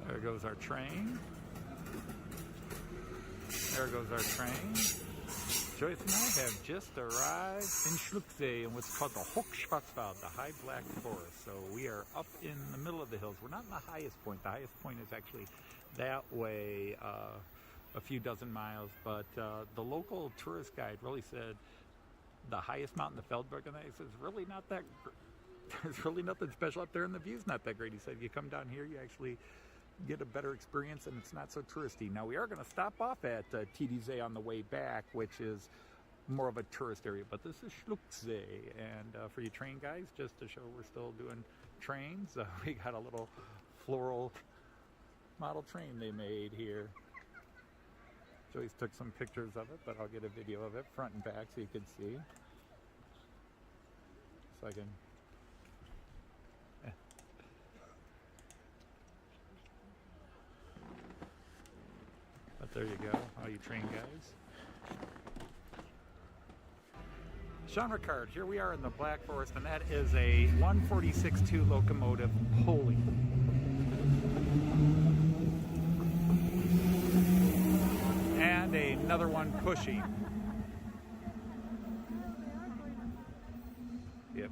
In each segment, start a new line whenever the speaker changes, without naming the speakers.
There goes our train. There goes our train. Joyce and I have just arrived in Schlucksee in what's called the Hochschwarzwald, the High Black Forest. So we are up in the middle of the hills. We're not in the highest point. The highest point is actually that way, a few dozen miles. But the local tourist guide really said the highest mountain, the Feldberg, is really not that. There's really nothing special up there, and the view's not that great. He said, you come down here, you actually get a better experience, and it's not so touristy. Now, we are going to stop off at TDZ on the way back, which is more of a tourist area, but this is Schlucksee. And for you train guys, just to show we're still doing trains, we got a little floral model train they made here. Joyce took some pictures of it, but I'll get a video of it front and back so you can see. So I can... But there you go, all you train guys. Sean Ricard, here we are in the Black Forest, and that is a 146-2 locomotive pulling. And another one pushing. Yep.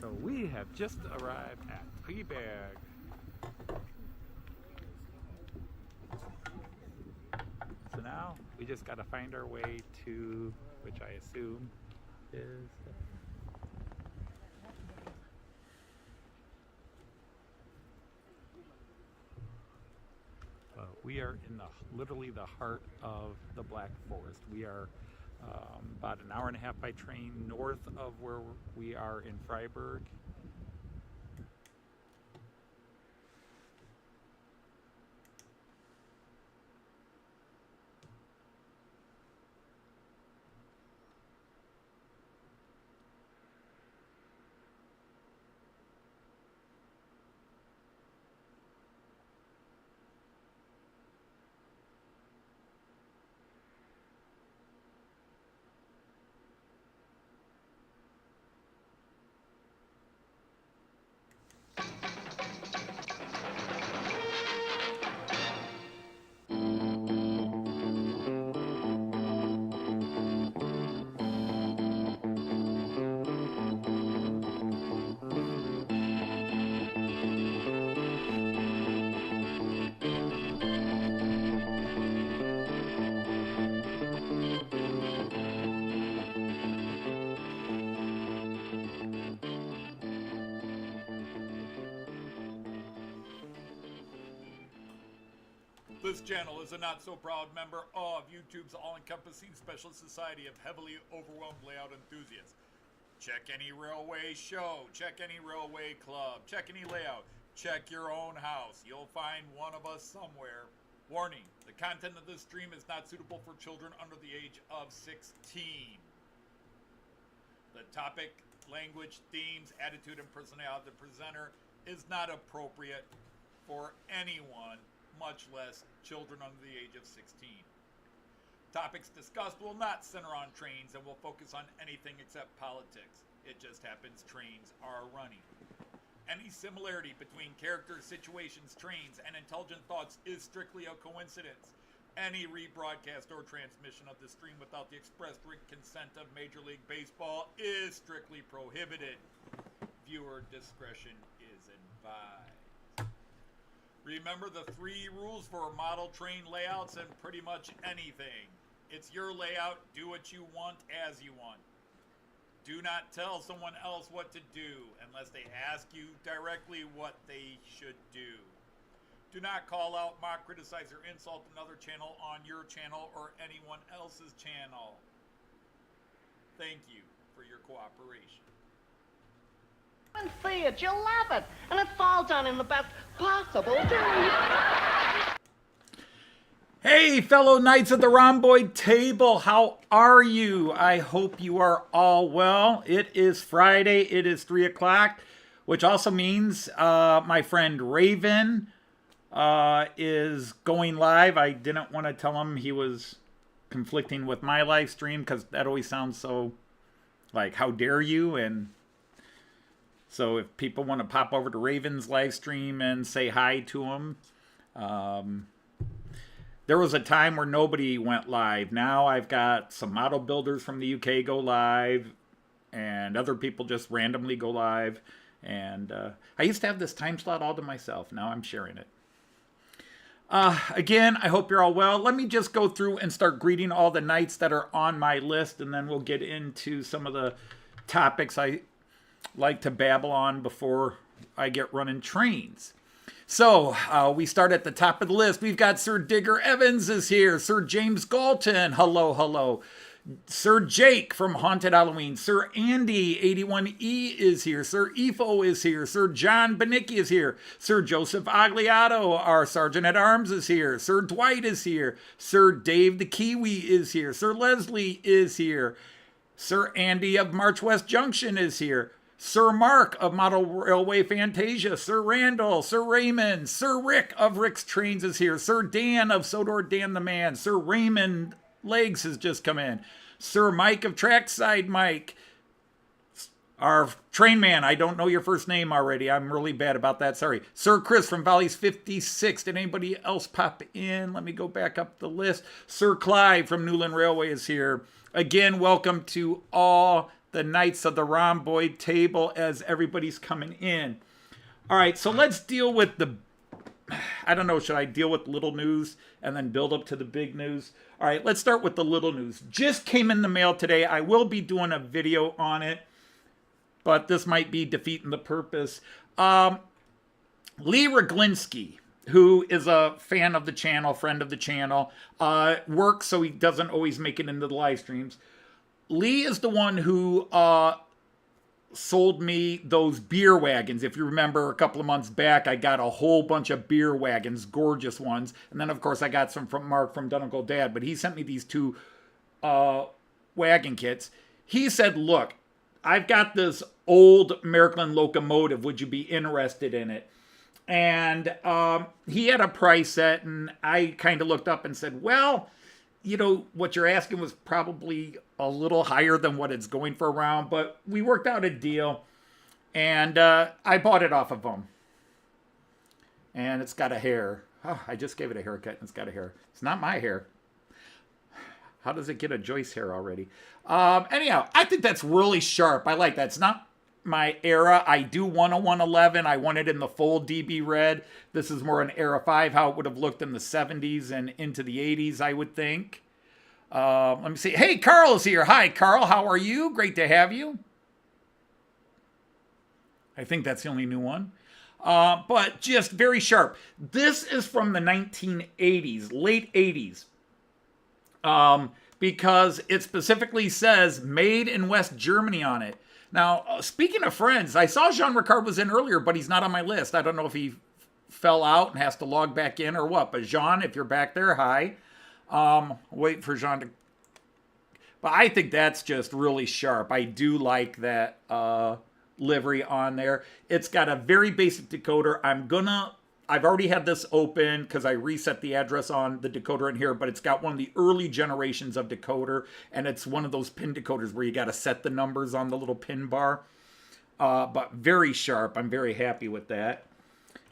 So we have just arrived at Teak. So now we just got to find our way to, which I assume is... we are in literally the heart of the Black Forest. We are about an hour and a half by train north of where we are in Freiburg.
This channel is a not-so-proud member of YouTube's all-encompassing special society of heavily overwhelmed layout enthusiasts. Check any railway show, check any railway club, check any layout, check your own house. You'll find one of us somewhere. Warning, the content of this stream is not suitable for children under the age of 16. The topic, language, themes, attitude, and personality of the presenter is not appropriate for anyone, much less children under the age of 16. Topics discussed will not center on trains and will focus on anything except politics. It just happens trains are running. Any similarity between characters, situations, trains, and intelligent thoughts is strictly a coincidence. Any rebroadcast or transmission of the stream without the express written consent of Major League Baseball is strictly prohibited. Viewer discretion is advised. Remember the 3 rules for model train layouts and pretty much anything. It's your layout, do what you want as you want. Do not tell someone else what to do unless they ask you directly what they should do. Do not call out, mock, criticize, or insult another channel on your channel or anyone else's channel. Thank you for your cooperation.
And see it, you'll love it, and it's all done in the best possible way.
Hey, fellow knights of the rhomboid table, how are you? I hope you are all well. It is Friday, it is 3 o'clock, which also means my friend Raven is going live. I didn't want to tell him he was conflicting with my live stream because that always sounds so like, how dare you? And So if people want to pop over to Raven's live stream and say hi to him. There was a time where nobody went live. Now I've got some model builders from the UK go live, and other people just randomly go live. And I used to have this time slot all to myself. Now I'm sharing it. Again, I hope you're all well. Let me just go through and start greeting all the knights that are on my list, and then we'll get into some of the topics I like to babble on before I get running trains. So, we start at the top of the list. We've got Sir Digger Evans is here. Sir James Galton, hello, hello. Sir Jake from Haunted Halloween. Sir Andy, 81E is here. Sir Efo is here. Sir John Benicki is here. Sir Joseph Agliato, our Sergeant at Arms, is here. Sir Dwight is here. Sir Dave the Kiwi is here. Sir Leslie is here. Sir Andy of March West Junction is here. Sir Mark of Model Railway Fantasia, Sir Randall, Sir Raymond, Sir Rick of Rick's Trains is here, Sir Dan of Sodor Dan the Man, Sir Raymond Legs has just come in, Sir Mike of Trackside Mike, our train man, I don't know your first name already, I'm really bad about that, sorry. Sir Chris from Valleys 56, did anybody else pop in? Let me go back up the list. Sir Clive from Newland Railway is here. Again, welcome to all the Knights of the Rhomboid table as everybody's coming in. All right, so let's deal with the, I don't know, should I deal with little news and then build up to the big news? All right, let's start with the little news. Just came in the mail today. I will be doing a video on it, but this might be defeating the purpose. Lee Roglinski, who is a fan of the channel, friend of the channel, works so he doesn't always make it into the live streams. Lee is the one who sold me those beer wagons. If you remember, a couple of months back, I got a whole bunch of beer wagons, gorgeous ones. And then, of course, I got some from Mark from Dunnicle Dad. But he sent me these two wagon kits. He said, look, I've got this old Märklin locomotive. Would you be interested in it? And he had a price set, and I kind of looked up and said, well, you know, what you're asking was probably a little higher than what it's going for around, but we worked out a deal, and I bought it off of him. And it's got a hair. Oh, I just gave it a haircut, and it's got a hair. It's not my hair. How does it get a Joyce hair already? Anyhow, I think that's really sharp. I like that. It's not my era. I do want a 111. I want it in the full DB red. This is more an era 5, how it would have looked in the 70s and into the 80s, I would think. Let me see. Hey, Carl is here. Hi, Carl. How are you? Great to have you. I think that's the only new one. But just very sharp. This is from the 1980s, late 80s. Because it specifically says made in West Germany on it. Now, speaking of friends, I saw Jean Ricard was in earlier, but he's not on my list. I don't know if he fell out and has to log back in or what. But Jean, if you're back there, hi. Wait for Jean to... But I think that's just really sharp. I do like that livery on there. It's got a very basic decoder. I've already had this open because I reset the address on the decoder in here, but it's got one of the early generations of decoder, and it's one of those pin decoders where you got to set the numbers on the little pin bar. But very sharp. I'm very happy with that.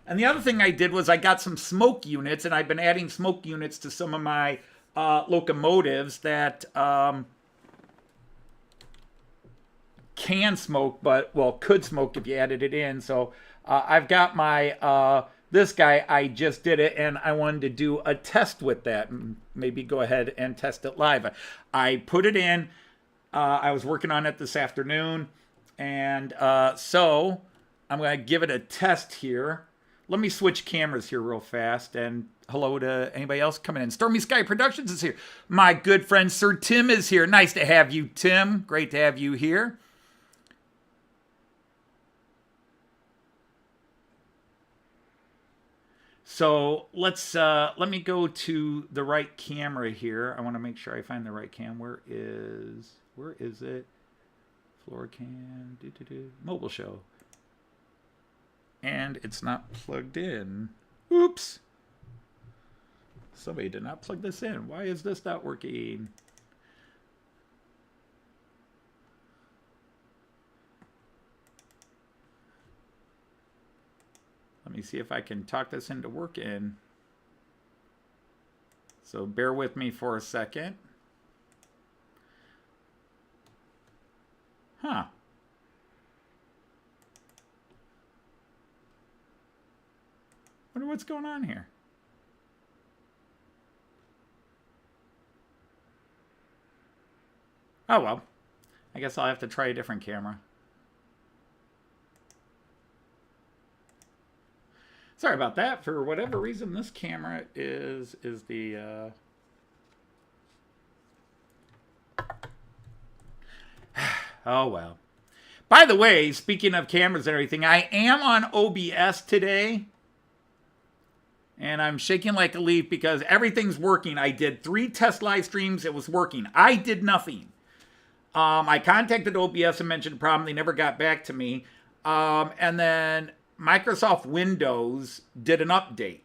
And the other thing I did was I got some smoke units, and I've been adding smoke units to some of my locomotives that can smoke, but, well, could smoke if you added it in. So I've got my... this guy, I just did it, and I wanted to do a test with that. Maybe go ahead and test it live. I put it in. I was working on it this afternoon. And so I'm going to give it a test here. Let me switch cameras here real fast. And hello to anybody else coming in. Stormy Sky Productions is here. My good friend Sir Tim is here. Nice to have you, Tim. Great to have you here. So let me go to the right camera here. I want to make sure I find the right cam. Where is it? Floor cam, mobile show. And it's not plugged in. Oops. Somebody did not plug this in. Why is this not working? me see if I can talk this into working. So bear with me for a second. Huh. Wonder what's going on here. Oh well. I guess I'll have to try a different camera. Sorry about that. For whatever reason, this camera is the... Oh, well. By the way, speaking of cameras and everything, I am on OBS today. And I'm shaking like a leaf because everything's working. I did 3 test live streams. It was working. I did nothing. I contacted OBS and mentioned the problem. They never got back to me. And then Microsoft Windows did an update.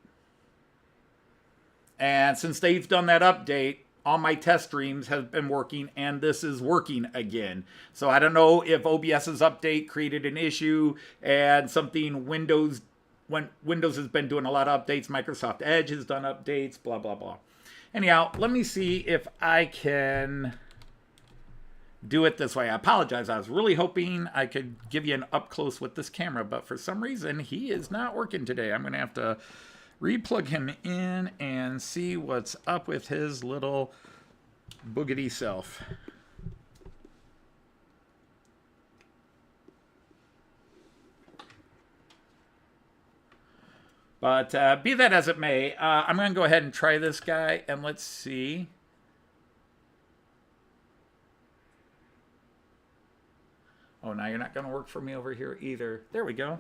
And since they've done that update, all my test streams have been working, and this is working again. So I don't know if OBS's update created an issue and something Windows, when Windows has been doing a lot of updates, Microsoft Edge has done updates, blah, blah, blah. Anyhow, let me see if I can do it this way. I apologize. I was really hoping I could give you an up close with this camera, but for some reason, he is not working today. I'm going to have to replug him in and see what's up with his little boogity self. But be that as it may, I'm going to go ahead and try this guy, and let's see. Oh, now you're not going to work for me over here either. There we go.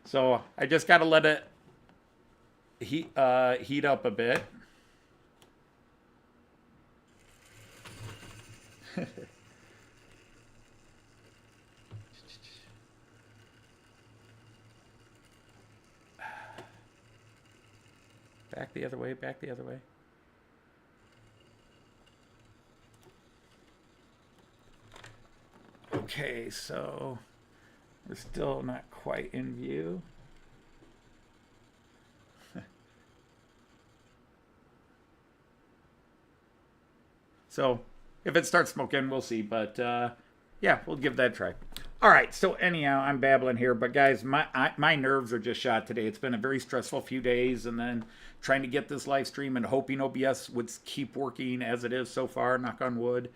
So I just got to let it heat up a bit. Back the other way, back the other way. Okay, so we're still not quite in view. So if it starts smoking, we'll see. But yeah, we'll give that a try. All right, so anyhow, I'm babbling here. But guys, my nerves are just shot today. It's been a very stressful few days. And then trying to get this live stream and hoping OBS would keep working as it is so far, knock on wood.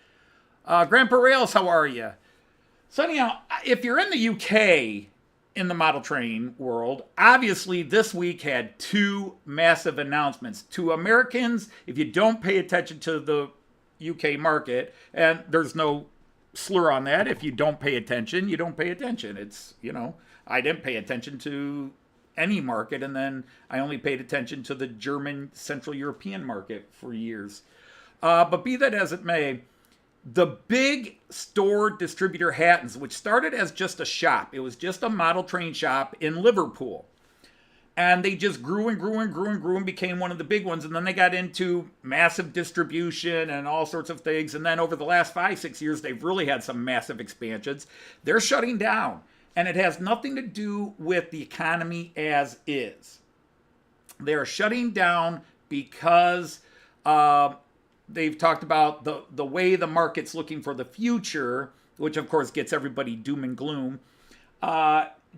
Grandpa Rails, how are you? So anyhow, if you're in the UK in the model train world, obviously this week had 2 massive announcements. To Americans, if you don't pay attention to the UK market, and there's no slur on that, if you don't pay attention, you don't pay attention. It's, you know, I didn't pay attention to any market, and then I only paid attention to the German Central European market for years. But be that as it may, the big store distributor Hattons, which started as just a shop. It was just a model train shop in Liverpool. And they just grew and grew and grew and grew and became one of the big ones. And then they got into massive distribution and all sorts of things. And then over the last 5-6 years, they've really had some massive expansions. They're shutting down. And it has nothing to do with the economy as is. They're shutting down because they've talked about the way the market's looking for the future, which of course gets everybody doom and gloom,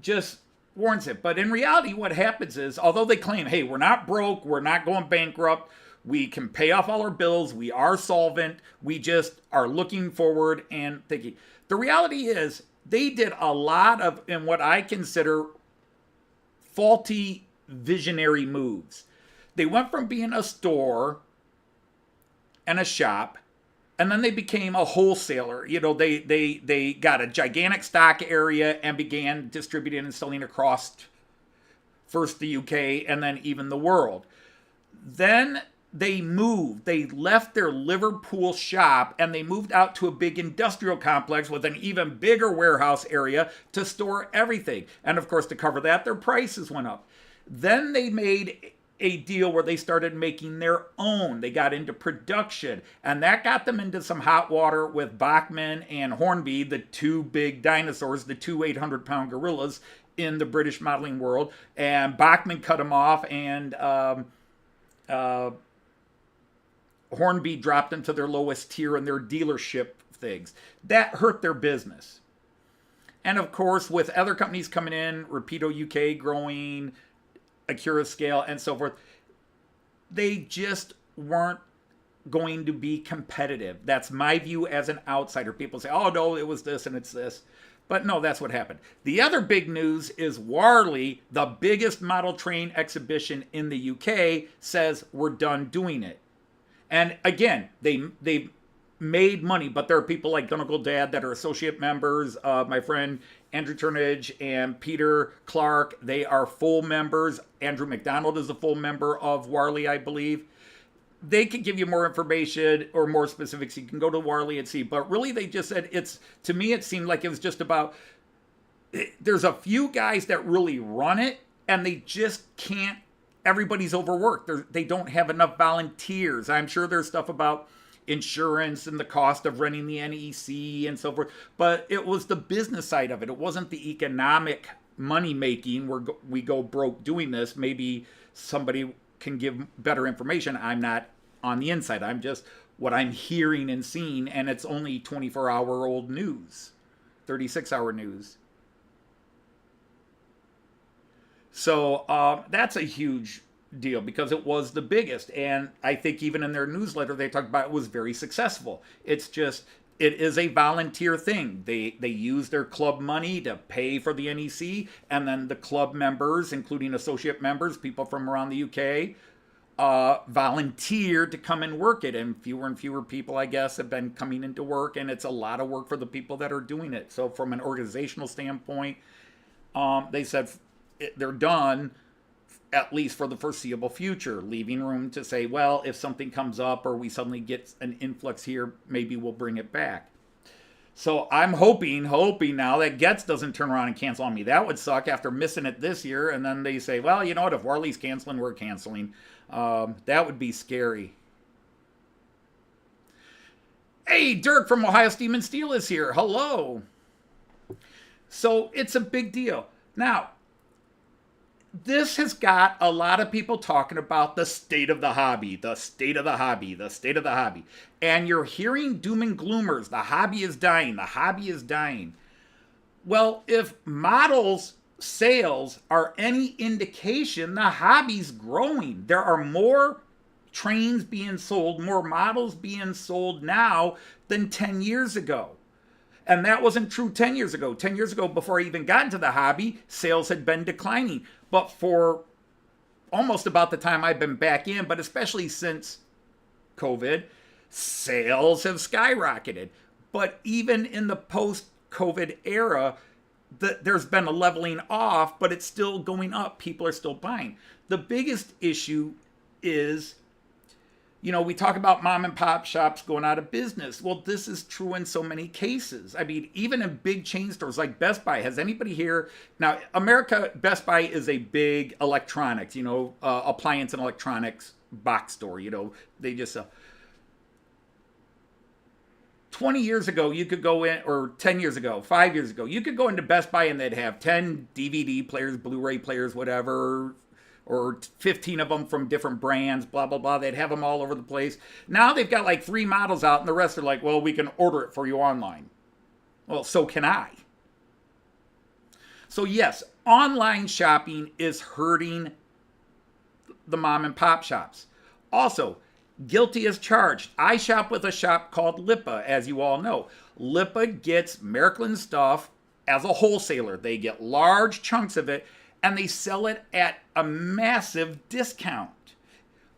just warrants it. But in reality, what happens is, although they claim, hey, we're not broke, we're not going bankrupt, we can pay off all our bills, we are solvent, we just are looking forward and thinking. The reality is, they did a lot of, in what I consider, faulty visionary moves. They went from being a store and a shop, and then they became a wholesaler. You know, they got a gigantic stock area and began distributing and selling across first the UK and then even the world. Then they moved. They left their Liverpool shop and they moved out to a big industrial complex with an even bigger warehouse area to store everything. And of course, to cover that, their prices went up. Then they made a deal where they started making their own. They got into production, and that got them into some hot water with Bachmann and Hornby, the two big dinosaurs, the two 800-pound gorillas in the British modeling world. And Bachmann cut them off, and Hornby dropped them to their lowest tier in their dealership things. That hurt their business. And of course, with other companies coming in, Rapido UK growing, Acura Scale, and so forth, they just weren't going to be competitive. That's my view as an outsider. People say, oh no, it was this and it's this. But no, that's what happened. The other big news is Warley, the biggest model train exhibition in the UK, says we're done doing it. And again, they made money, but there are people like Donegal Dad that are associate members. My friend Andrew Turnage and Peter Clark, they are full members. Andrew McDonald is a full member of Warley, I believe. They could give you more information or more specifics. You can go to Warley and see. But really, they just said to me, it seemed like it was just about, there's a few guys that really run it, and they just can't, everybody's overworked. They don't have enough volunteers. I'm sure there's stuff about insurance and the cost of running the NEC and so forth, but it was the business side of it. It wasn't the economic money making where we go broke doing this. Maybe somebody can give better information. I'm not on the inside. I'm just what I'm hearing and seeing, and it's only 24-hour-old news, 36-hour news. So that's a huge deal because it was the biggest, and I think even in their newsletter they talked about it was very successful. It's just, it is a volunteer thing. They use their club money to pay for the NEC, and then the club members, including associate members, people from around the UK, volunteer to come and work it, and fewer people, I guess, have been coming into work, and it's a lot of work for the people that are doing it. So from an organizational standpoint, they said they're done, at least for the foreseeable future, leaving room to say, well, if something comes up or we suddenly get an influx here, maybe we'll bring it back. So I'm hoping now that Getz doesn't turn around and cancel on me. That would suck after missing it this year. And then they say, well, you know what, if Warley's canceling, we're canceling. That would be scary. Hey, Dirk from Ohio Steam and Steel is here. Hello. So it's a big deal. Now, this has got a lot of people talking about the state of the hobby, the state of the hobby, the state of the hobby. And you're hearing doom and gloomers. The hobby is dying. The hobby is dying. Well, if models sales are any indication, the hobby's growing. There are more trains being sold, more models being sold now than 10 years ago. And that wasn't true 10 years ago. 10 years ago, before I even got into the hobby, sales had been declining. But for almost about the time I've been back in, but especially since COVID, sales have skyrocketed. But even in the post-COVID era, there's been a leveling off, but it's still going up. People are still buying. The biggest issue is, you know, we talk about mom and pop shops going out of business. Well, this is true in so many cases. I mean, even in big chain stores like Best Buy, has anybody here? Now, America, Best Buy is a big electronics, appliance and electronics box store. They just sell. 20 years ago, you could go in, or 10 years ago, 5 years ago, you could go into Best Buy and they'd have 10 DVD players, Blu-ray players, whatever, or 15 of them from different brands, blah, blah, blah. They'd have them all over the place. Now they've got like 3 models out, and the rest are like, well, we can order it for you online. Well, so can I. So yes, online shopping is hurting the mom and pop shops. Also, guilty as charged. I shop with a shop called Lipa, as you all know. Lipa gets Märklin stuff as a wholesaler. They get large chunks of it, and they sell it at a massive discount,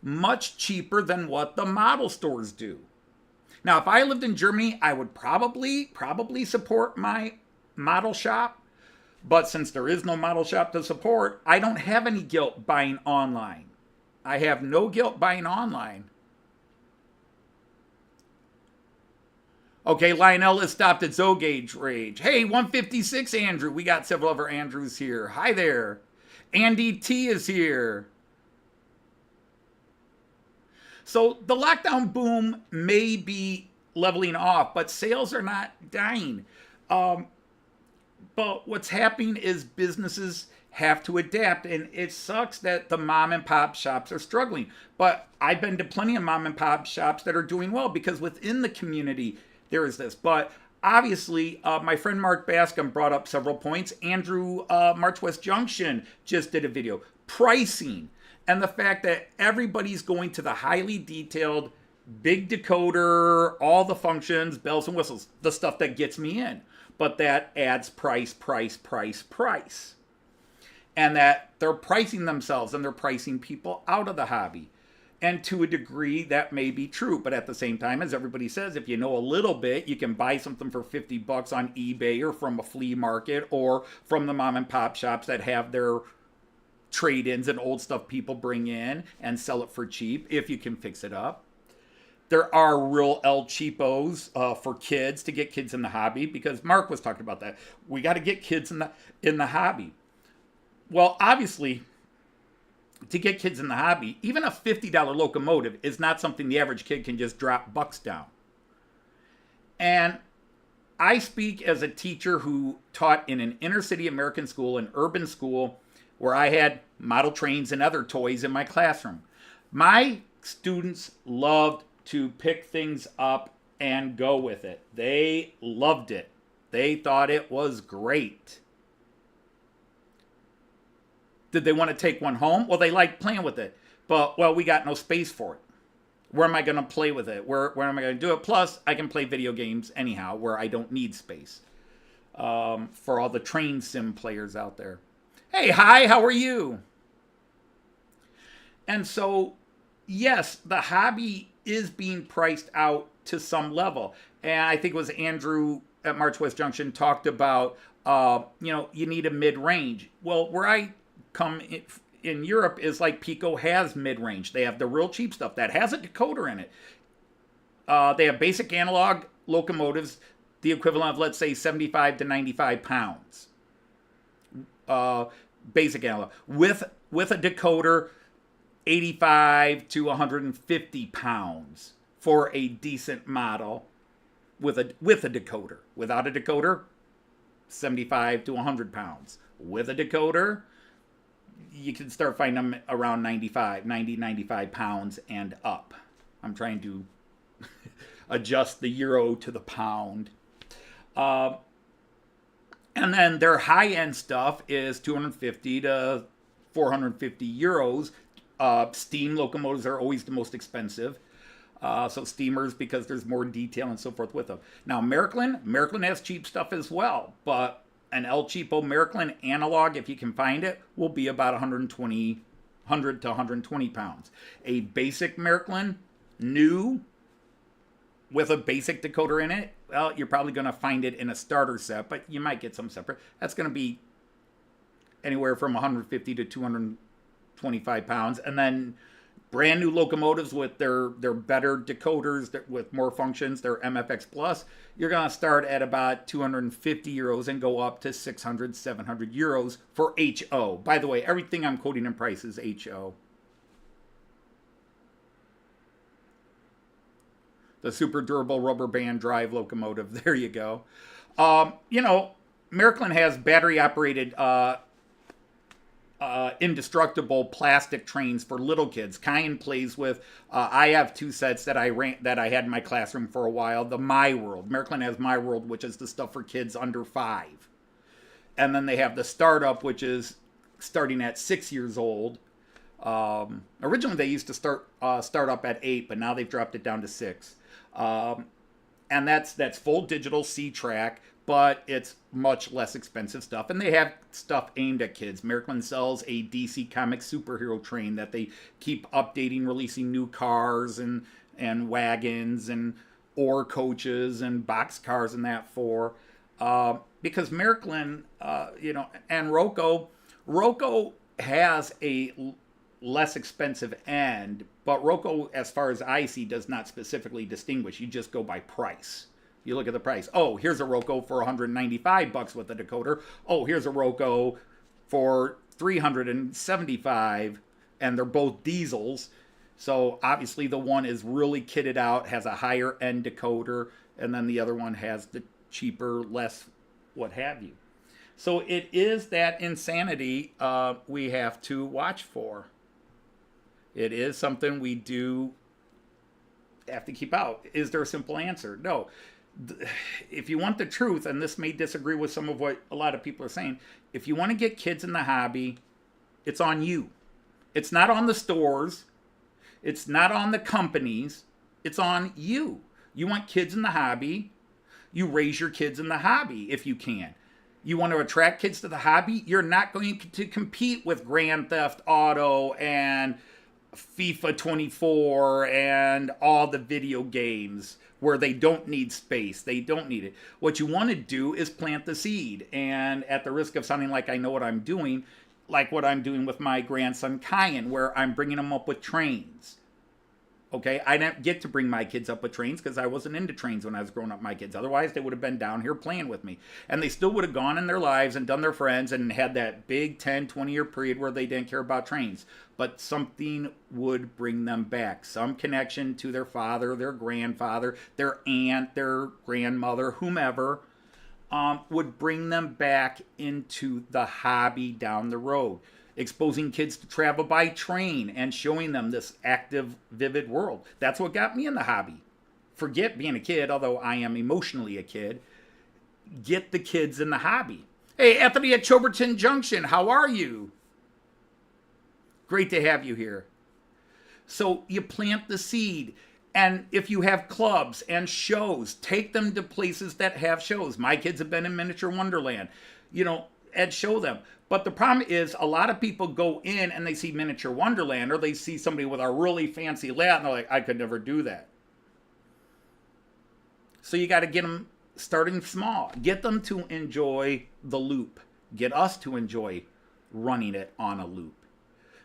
much cheaper than what the model stores do. Now, if I lived in Germany, I would probably support my model shop, but since there is no model shop to support, I don't have any guilt buying online. I have no guilt buying online. Okay, Lionel has stopped at Zogage Rage. Hey, 156 Andrew. We got several other Andrews here. Hi there. Andy T is here. So the lockdown boom may be leveling off, but sales are not dying. But what's happening is businesses have to adapt, and it sucks that the mom and pop shops are struggling. But I've been to plenty of mom and pop shops that are doing well because within the community there is this. But obviously, my friend Mark Bascom brought up several points. Andrew, March West Junction just did a video. Pricing and the fact that everybody's going to the highly detailed, big decoder, all the functions, bells and whistles, the stuff that gets me in. But that adds price. And that they're pricing themselves and they're pricing people out of the hobby. And to a degree, that may be true. But at the same time, as everybody says, if you know a little bit, you can buy something for $50 on eBay or from a flea market or from the mom and pop shops that have their trade-ins and old stuff people bring in and sell it for cheap if you can fix it up. There are real El Cheapos for kids to get kids in the hobby, because Mark was talking about that. We got to get kids in the hobby. Well, obviously, to get kids in the hobby, even a $50 locomotive is not something the average kid can just drop bucks down. And I speak as a teacher who taught in an inner city American school, an urban school, where I had model trains and other toys in my classroom. My students loved to pick things up and go with it. They loved it. They thought it was great. Did they want to take one home? Well, they liked playing with it. But, well, we got no space for it. Where am I going to play with it? Where am I going to do it? Plus, I can play video games anyhow, where I don't need space. For all the train sim players out there. Hey, hi, how are you? And so, yes, the hobby is being priced out to some level. And I think it was Andrew at March West Junction talked about, you need a mid-range. Well, where I come in Europe is like Piko has mid-range. They have the real cheap stuff that has a decoder in it. They have basic analog locomotives, the equivalent of, let's say, 75 to 95 pounds. Basic analog. With a decoder, 85 to 150 pounds for a decent model with a decoder. Without a decoder, 75 to 100 pounds. With a decoder, you can start finding them around 90, 95 pounds and up. I'm trying to adjust the euro to the pound. And then their high-end stuff is 250 to 450 euros. Steam locomotives are always the most expensive. So steamers, because there's more detail and so forth with them. Now, Märklin has cheap stuff as well, but an El Cheapo Märklin analog, if you can find it, will be about 100 to 120 pounds. A basic Märklin, new, with a basic decoder in it, well, you're probably going to find it in a starter set, but you might get some separate. That's going to be anywhere from 150 to 225 pounds. And then brand new locomotives with their better decoders with more functions, their MFX Plus, you're going to start at about 250 euros and go up to 600, 700 euros for HO. By the way, everything I'm quoting in price is HO. The super durable rubber band drive locomotive. There you go. Märklin has battery operated indestructible plastic trains for little kids. Kyan plays with. I have two sets that I had in my classroom for a while. The My World. Märklin has My World, which is the stuff for kids under 5. And then they have the Startup, which is starting at 6 years old. Originally they used to start up at 8, but now they've dropped it down to 6. And that's full digital C-Track, but it's much less expensive stuff. And they have stuff aimed at kids. Märklin sells a DC Comics superhero train that they keep updating, releasing new cars and wagons and ore coaches and box cars and that for. Because Märklin, and Roco has a less expensive end, but Roco, as far as I see, does not specifically distinguish. You just go by price. You look at the price. Oh, here's a Roco for $195 with a decoder. Oh, here's a Roco for $375, and they're both diesels.
So obviously the one is really kitted out, has a higher end decoder, and then the other one has the cheaper, less what have you. So it is that insanity we have to watch for. It is something we do have to keep out. Is there a simple answer? No. If you want the truth, and this may disagree with some of what a lot of people are saying, if you want to get kids in the hobby, it's on you. It's not on the stores. It's not on the companies. It's on you. You want kids in the hobby, you raise your kids in the hobby if you can. You want to attract kids to the hobby, you're not going to compete with Grand Theft Auto and FIFA 24 and all the video games where they don't need space. They don't need it. What you want to do is plant the seed. And at the risk of sounding like I know what I'm doing, like what I'm doing with my grandson Kyan, where I'm bringing him up with trains. Okay, I didn't get to bring my kids up with trains because I wasn't into trains when I was growing up my kids. Otherwise, they would have been down here playing with me. And they still would have gone in their lives and done their friends and had that big 10, 20-year period where they didn't care about trains. But something would bring them back. Some connection to their father, their grandfather, their aunt, their grandmother, whomever, would bring them back into the hobby down the road. Exposing kids to travel by train and showing them this active, vivid world. That's what got me in the hobby. Forget being a kid, although I am emotionally a kid. Get the kids in the hobby. Hey, Anthony at Choberton Junction, how are you? Great to have you here. So you plant the seed. And if you have clubs and shows, take them to places that have shows. My kids have been in Miniature Wonderland, and show them. But the problem is a lot of people go in and they see Miniature Wonderland or they see somebody with a really fancy layout and they're like, I could never do that. So you got to get them starting small. Get them to enjoy the loop. Get us to enjoy running it on a loop.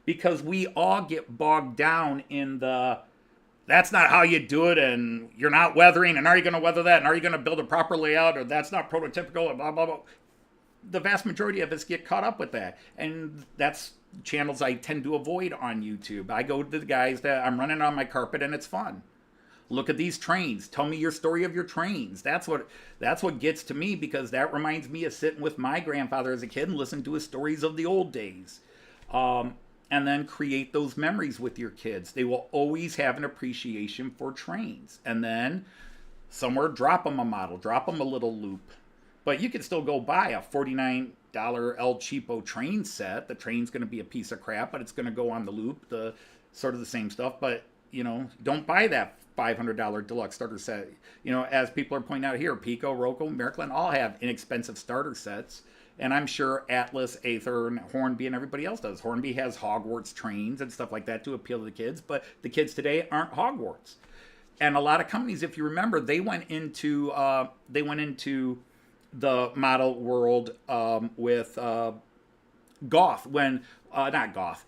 Because we all get bogged down in that's not how you do it, and you're not weathering, and are you going to weather that, and are you going to build a proper layout, or that's not prototypical, and blah, blah, blah. The vast majority of us get caught up with that. And that's channels I tend to avoid on YouTube. I go to the guys that I'm running on my carpet and it's fun. Look at these trains. Tell me your story of your trains. That's what gets to me, because that reminds me of sitting with my grandfather as a kid and listening to his stories of the old days. And then create those memories with your kids. They will always have an appreciation for trains. And then somewhere drop them a model, drop them a little loop. But you can still go buy a $49 El Cheapo train set. The train's going to be a piece of crap, but it's going to go on the loop, sort of the same stuff. But, don't buy that $500 deluxe starter set. As people are pointing out here, Piko, Roco, Märklin all have inexpensive starter sets. And I'm sure Atlas, Aether, and Hornby and everybody else does. Hornby has Hogwarts trains and stuff like that to appeal to the kids. But the kids today aren't Hogwarts. And a lot of companies, if you remember, they went into the model world with Goth, not Goth,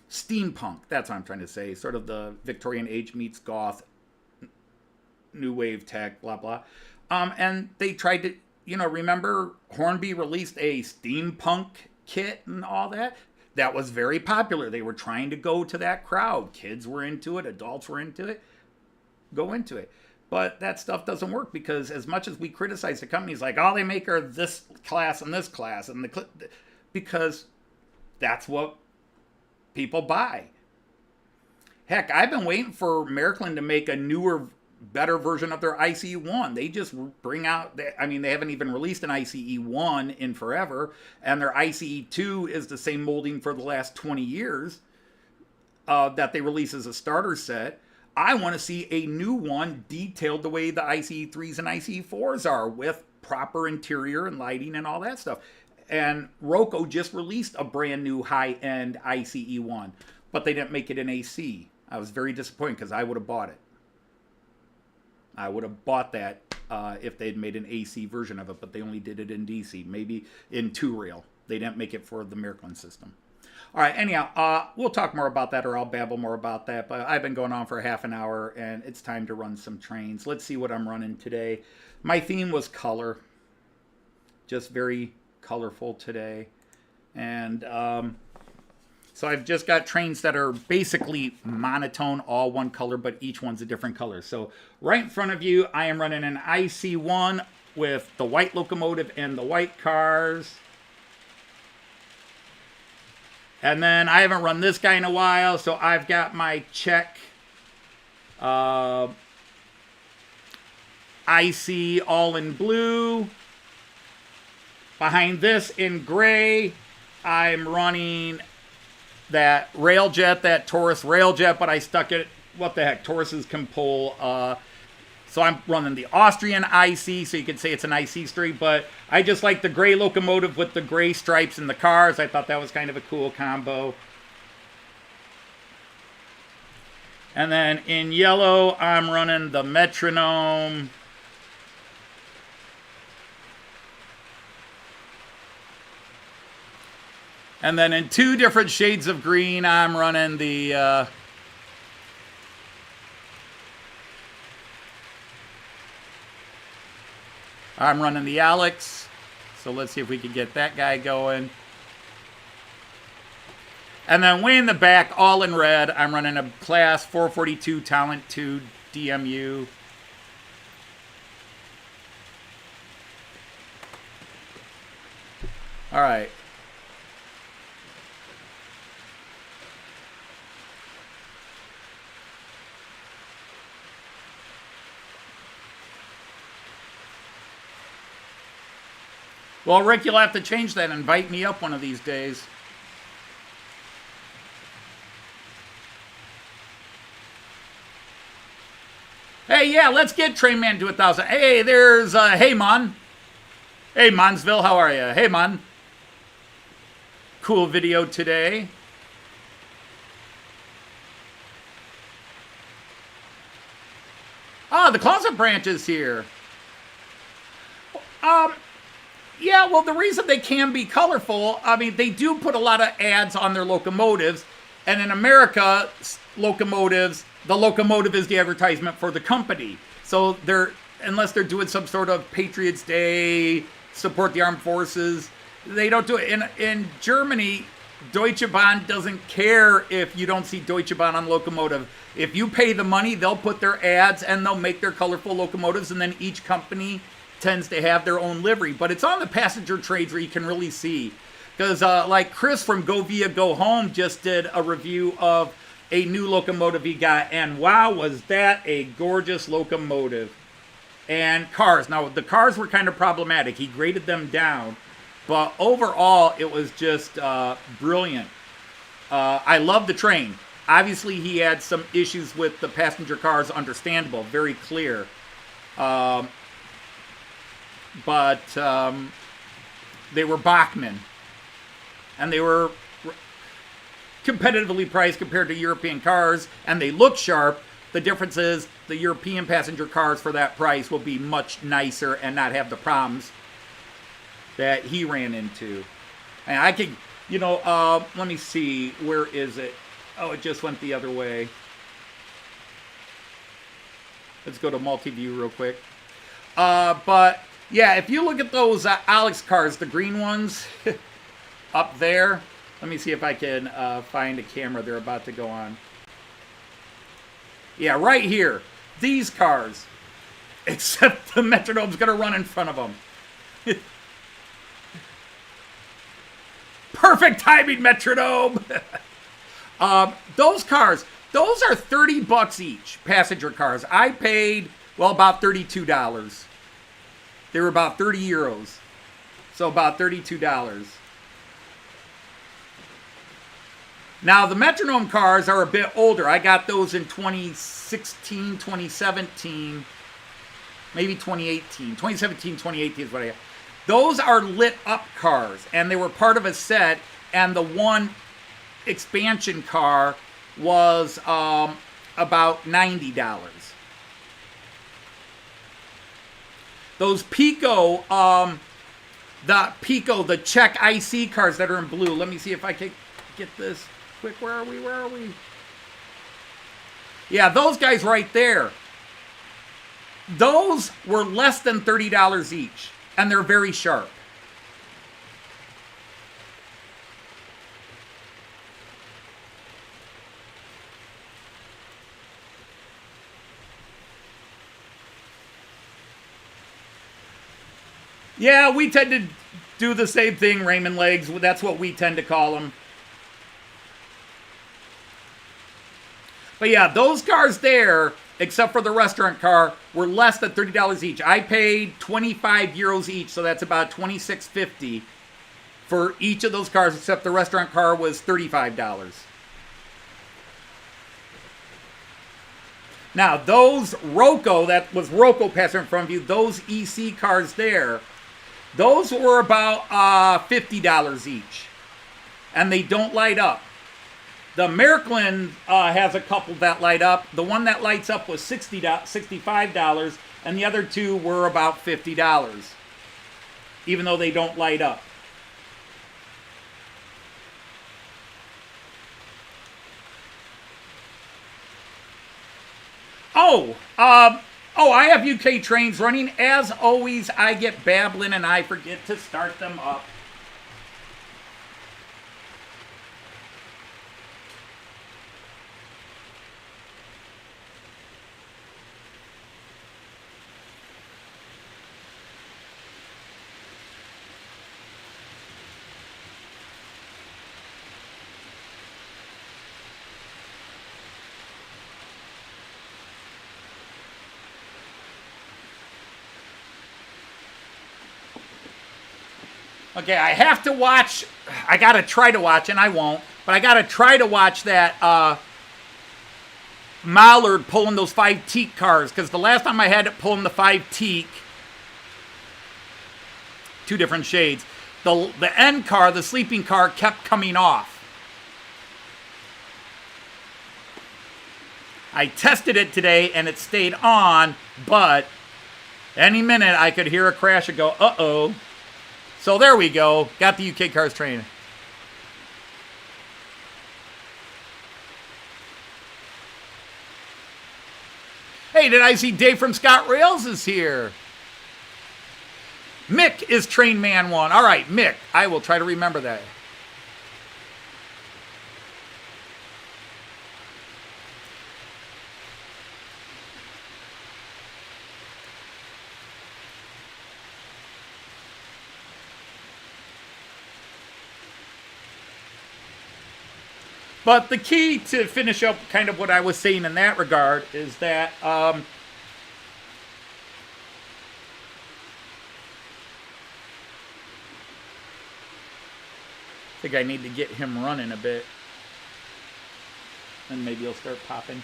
steampunk, that's what I'm trying to say, sort of the Victorian age meets Goth, new wave tech, blah, blah. And they tried to, remember Hornby released a steampunk kit and all that? That was very popular. They were trying to go to that crowd. Kids were into it, adults were into it. Go into it. But that stuff doesn't work, because as much as we criticize the companies, like, all they make are this class, and because that's what people buy. Heck, I've been waiting for Märklin to make a newer, better version of their ICE1. They just bring out, they haven't even released an ICE1 in forever, and their ICE2 is the same molding for the last 20 years that they release as a starter set. I want to see a new one detailed the way the ICE3s and ICE4s are, with proper interior and lighting and all that stuff. And Roco just released a brand new high-end ICE1, but they didn't make it in AC. I was very disappointed, because I would have bought it. I would have bought that if they'd made an AC version of it, but they only did it in DC, maybe in 2-rail. They didn't make it for the Märklin system. All right, anyhow, we'll talk more about that, or I'll babble more about that, but I've been going on for half an hour, and it's time to run some trains. Let's see what I'm running today. My theme was color, just very colorful today. And So I've just got trains that are basically monotone, all one color, but each one's a different color. So right in front of you, I am running an IC1 with the white locomotive and the white cars. And then I haven't run this guy in a while, so I've got my Czech IC all in blue. Behind this in gray, I'm running that railjet, that Taurus railjet, but I stuck it, what the heck, Tauruses can pull. So I'm running the Austrian IC, so you could say it's an IC street, but I just like the gray locomotive with the gray stripes in the cars. I thought that was kind of a cool combo. And then in yellow, I'm running the Metronom. And then in two different shades of green, I'm running the Alex. So let's see if we can get that guy going. And then way in the back, all in red, I'm running a Class 442 Talent 2 DMU. All right. Well, Rick, you'll have to change that. Invite me up one of these days. Hey, yeah, let's get Train Man to 1,000. Hey, there's Heyman. Hey, Monsville, how are you? Hey, Mon. Cool video today. Ah, the Closet Branch is here. Yeah, well, the reason they can be colorful, I mean, they do put a lot of ads on their locomotives. And in America, locomotives, the locomotive is the advertisement for the company. So they're, unless they're doing some sort of Patriots Day, support the armed forces, they don't do it. In Germany, Deutsche Bahn doesn't care if you don't see Deutsche Bahn on locomotive. If you pay the money, they'll put their ads and they'll make their colorful locomotives, and then each company tends to have their own livery. But it's on the passenger trades where you can really see. Because like Chris from Go Via Go Home just did a review of a new locomotive he got, and wow, was that a gorgeous locomotive. And cars. Now, the cars were kind of problematic. He graded them down. But overall, it was just brilliant. I love the train. Obviously, he had some issues with the passenger cars, understandable, very clear. But they were Bachmann. And they were competitively priced compared to European cars. And they look sharp. The difference is the European passenger cars for that price will be much nicer and not have the problems that he ran into. And I could, you know, let me see. Where is it? Oh, it just went the other way. Let's go to multi-view real quick. But yeah, if you look at those Alex cars, the green ones up there, let me see if I can find a camera they're about to go on. Yeah, right here. These cars. Except the Metronome's going to run in front of them. Perfect timing, Metronome! Those cars, those are $30 each, passenger cars. I paid, well, about $32. They were about 30 euros. So about $32. Now, the Metronome cars are a bit older. I got those in 2016, 2017, maybe 2018. 2017, 2018 is what I got. Those are lit up cars, and they were part of a set, and the one expansion car was about $90. Those Piko, the Czech IC cars that are in blue. Let me see if I can get this quick. Where are we? Where are we? Yeah, those guys right there. Those were less than $30 each, and they're very sharp. Yeah, we tend to do the same thing, Raymond Legs. That's what we tend to call them. But yeah, those cars there, except for the restaurant car, were less than $30 each. I paid 25 euros each, so that's about $26.50 for each of those cars, except the restaurant car was $35. Now, those Roco, that was Roco passing in front of you, those EC cars there, those were about $50 each. And they don't light up. The Märklin has a couple that light up. The one that lights up was $65, and the other two were about $50, even though they don't light up. I have UK trains running. As always, I get babbling and I forget to start them up. Okay, I have to watch, I gotta try to watch, and I won't, but I gotta try to watch that Mallard pulling those 5 Teak cars, because the last time I had it pulling the 5 Teak, 2 different shades, the end car, the sleeping car, kept coming off. I tested it today, and it stayed on, but any minute I could hear a crash and go, uh-oh. So there we go. Got the UK cars training. Hey, did I see Dave from Scott Rails is here? Mick is Train Man 1. All right, Mick. I will try to remember that. But the key to finish up kind of what I was saying in that regard is that I think I need to get him running a bit. And maybe he'll start popping.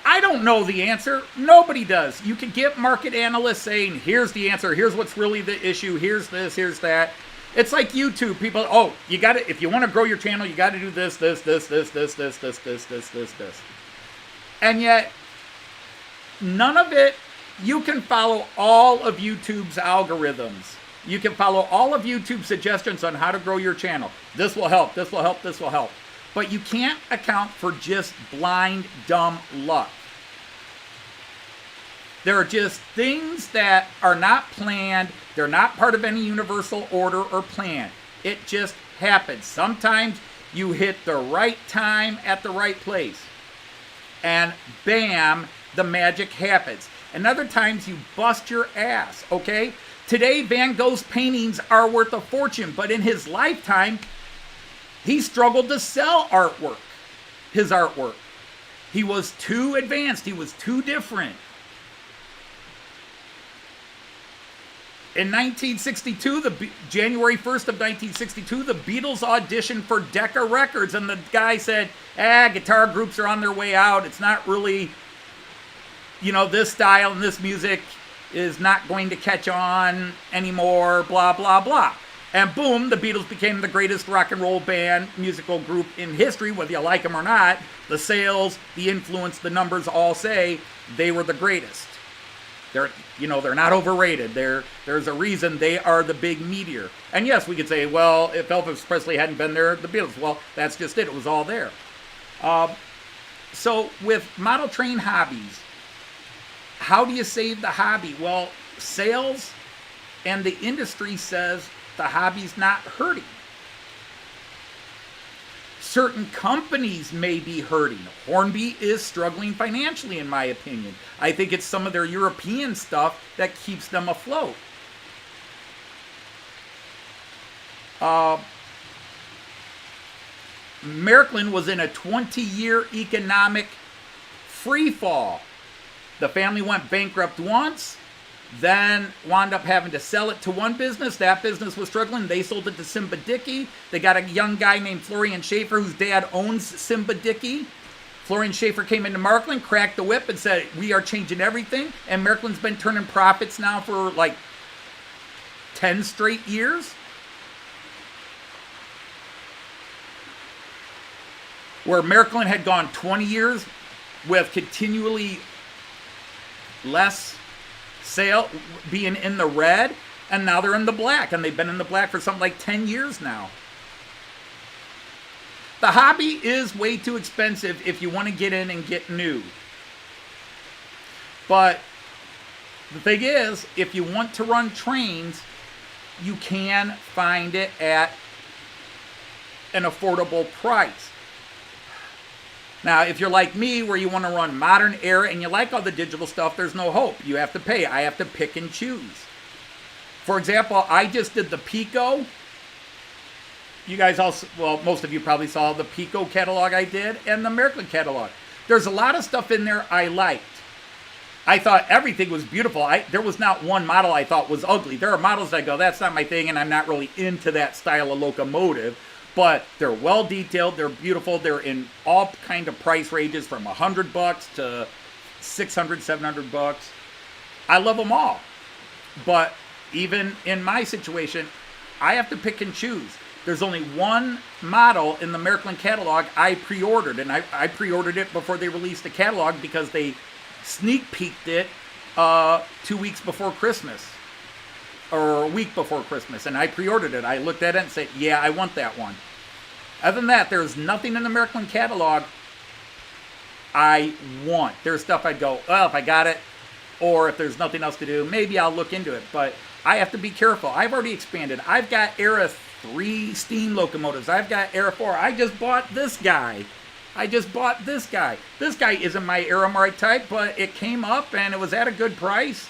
I don't know the answer. Nobody does. You can get market analysts saying, here's the answer, here's what's really the issue, here's this, here's that. It's like YouTube. People, you got to, if you want to grow your channel, you got to do this. And yet, none of it, you can follow all of YouTube's algorithms. You can follow all of YouTube's suggestions on how to grow your channel. This will help, this will help, this will help. But you can't account for just blind, dumb luck. There are just things that are not planned. They're not part of any universal order or plan. It just happens. Sometimes you hit the right time at the right place. And bam, the magic happens. And other times you bust your ass, okay? Today, Van Gogh's paintings are worth a fortune. But in his lifetime, he struggled to sell artwork, his artwork. He was too advanced. He was too different. In 1962, January 1st of 1962, the Beatles auditioned for Decca Records, and the guy said, guitar groups are on their way out. It's not really, this style and this music is not going to catch on anymore, blah, blah, blah. And boom, the Beatles became the greatest rock and roll band, musical group in history, whether you like them or not. The sales, the influence, the numbers all say they were the greatest. They're not overrated. There's a reason they are the big meteor. And yes, we could say, well, if Elvis Presley hadn't been there, the Beatles, well, that's just it. It was all there. So with model train hobbies, how do you save the hobby? Well, sales and the industry says the hobby's not hurting. certain companies may be hurting. Hornby is struggling financially, in my opinion. I think it's some of their European stuff that keeps them afloat. Märklin was in a 20-year economic free fall. The family went bankrupt once, then wound up having to sell it to one business. That business was struggling. They sold it to Simba Dickey. They got a young guy named Florian Schaefer, whose dad owns Simba Dickey. Florian Schaefer came into Märklin, cracked the whip, and said, we are changing everything. And Märklin's been turning profits now for like 10 straight years. Where Märklin had gone 20 years with continually less sale, being in the red, and now they're in the black, and they've been in the black for something like 10 years now. The hobby is way too expensive if you want to get in and get new. But the thing is, if you want to run trains, you can find it at an affordable price. Now, if you're like me, where you want to run modern era and you like all the digital stuff, there's no hope. You have to pay. I have to pick and choose. For example, I just did the Piko. You guys also, well, most of you probably saw the Piko catalog I did and the Märklin catalog. There's a lot of stuff in there I liked. I thought everything was beautiful. There was not one model I thought was ugly. There are models that I go, that's not my thing, and I'm not really into that style of locomotive. But they're well detailed, they're beautiful, they're in all kind of price ranges from $100 to $600, $700. I love them all. But even in my situation, I have to pick and choose. There's only one model in the Märklin catalog I pre-ordered, and I pre-ordered it before they released the catalog because they sneak peeked it 2 weeks before Christmas. Or a week before Christmas, and I pre-ordered it. I looked at it and said, yeah, I want that one. Other than that, there's nothing in the Märklin catalog I want. There's stuff I'd go, well, if I got it, or if there's nothing else to do, maybe I'll look into it. But I have to be careful. I've already expanded. I've got Era 3 steam locomotives. I've got Era 4. I just bought this guy. This guy isn't my Aramite type, but it came up, and it was at a good price.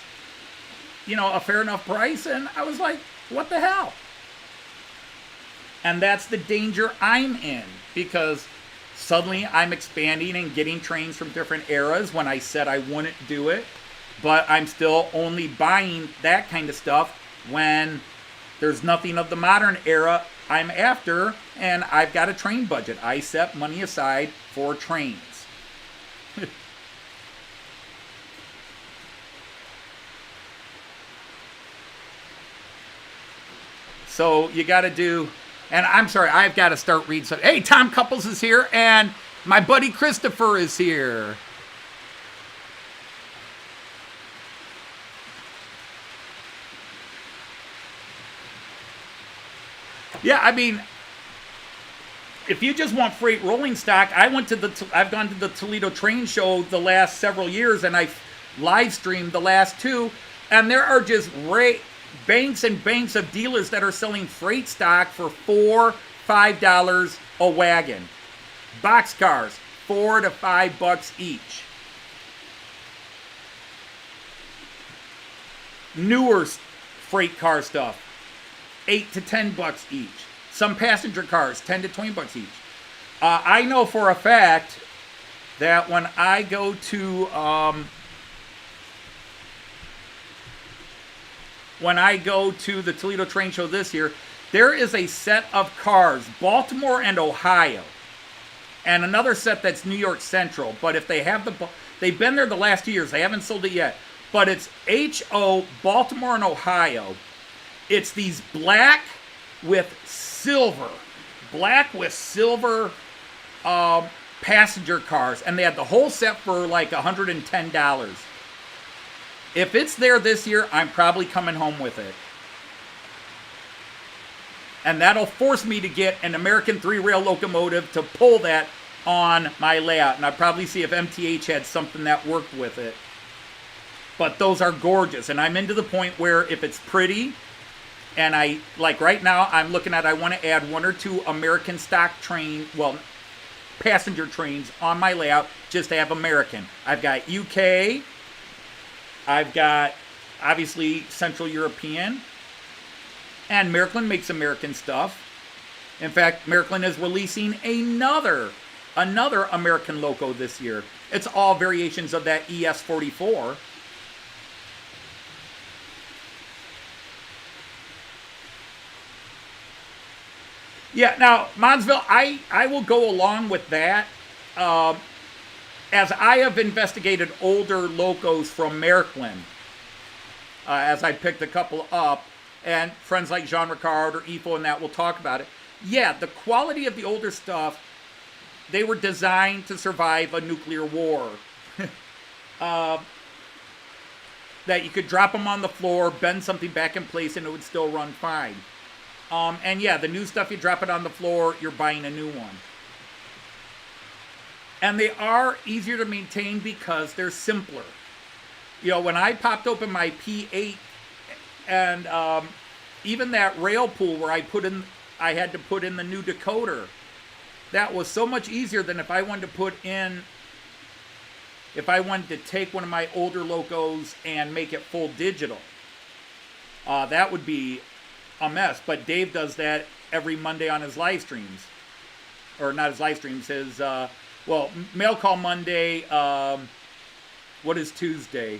You know, a fair enough price, and I was like, what the hell? And that's the danger I'm in, because suddenly I'm expanding and getting trains from different eras when I said I wouldn't do it, but I'm still only buying that kind of stuff when there's nothing of the modern era I'm after, and I've got a train budget. I set money aside for trains. So you got to do, and I'm sorry, I've got to start reading something. Hey, Tom Couples is here, and my buddy Christopher is here. Yeah, I mean, if you just want freight rolling stock, I've gone to the Toledo Train Show the last several years, and I've live streamed the last two, and there are just banks and banks of dealers that are selling freight stock for $4, $5 a wagon. Boxcars, $4 to $5 each. Newer freight car stuff, $8 to $10 each. Some passenger cars, $10 to $20 each. I know for a fact that when I go to the Toledo Train Show this year, there is a set of cars, Baltimore and Ohio, and another set that's New York Central. But if they have they've been there the last 2 years, they haven't sold it yet. But it's HO, Baltimore and Ohio. It's these black with silver passenger cars, and they had the whole set for like $110. If it's there this year, I'm probably coming home with it. And that'll force me to get an American 3-rail locomotive to pull that on my layout. And I'll probably see if MTH had something that worked with it. But those are gorgeous. And I'm into the point where if it's pretty, and like right now, I'm looking at, I want to add 1 or 2 American stock train, well, passenger trains on my layout just have American. I've got UK. I've got, obviously, Central European. And Märklin makes American stuff. In fact, Märklin is releasing another American loco this year. It's all variations of that ES44. Yeah, now, Monsville, I will go along with that. As I have investigated older locos from Märklin, as I picked a couple up, and friends like Jean Ricard or Ifo and that will talk about it. Yeah, the quality of the older stuff, they were designed to survive a nuclear war. That you could drop them on the floor, bend something back in place, and it would still run fine. And yeah, the new stuff, you drop it on the floor, you're buying a new one. And they are easier to maintain because they're simpler. You know, when I popped open my P8 and even that rail pool where I had to put in the new decoder, that was so much easier than if I wanted to take one of my older locos and make it full digital. That would be a mess. But Dave does that every Monday on his live streams. Or not his live streams, his, Mail Call Monday, what is Tuesday?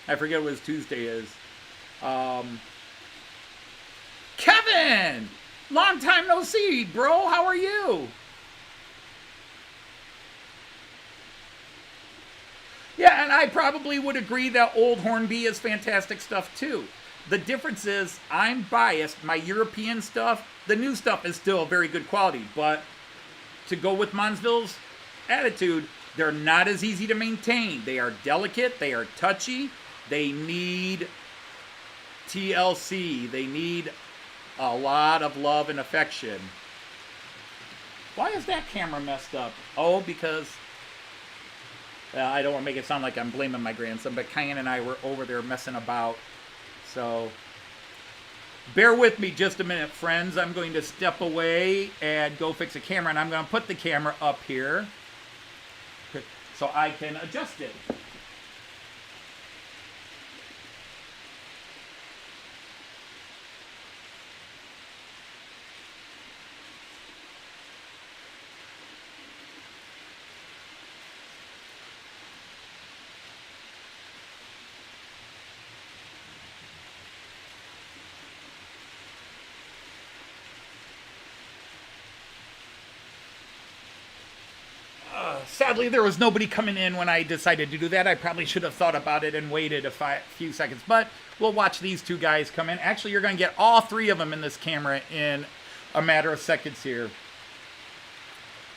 I forget what his Tuesday is. Kevin! Long time no see, bro. How are you? Yeah, and I probably would agree that old Hornby is fantastic stuff too. The difference is I'm biased. My European stuff, the new stuff is still very good quality, but to go with Monsville's attitude, they're not as easy to maintain. They are delicate, they are touchy, they need TLC, they need a lot of love and affection. Why is that camera messed up? Oh, because I don't want to make it sound like I'm blaming my grandson, but Cayenne and I were over there messing about. So bear with me just a minute, friends. I'm going to step away and go fix a camera, and I'm going to put the camera up here so I can adjust it. Sadly, there was nobody coming in when I decided to do that. I probably should have thought about it and waited a few seconds. But we'll watch these two guys come in. Actually, you're going to get all three of them in this camera in a matter of seconds here.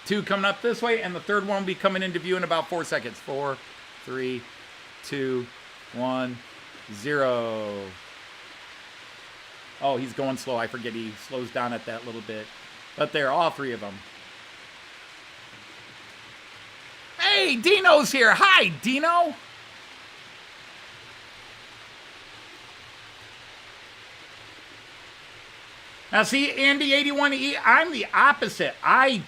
Two coming up this way, and the third one will be coming into view in about 4 seconds. 4, 3, 2, 1, 0. Oh, he's going slow. I forget he slows down at that little bit. But there, all three of them. Hey, Dino's here. Hi, Dino. Now, see, Andy81E, I'm the opposite. I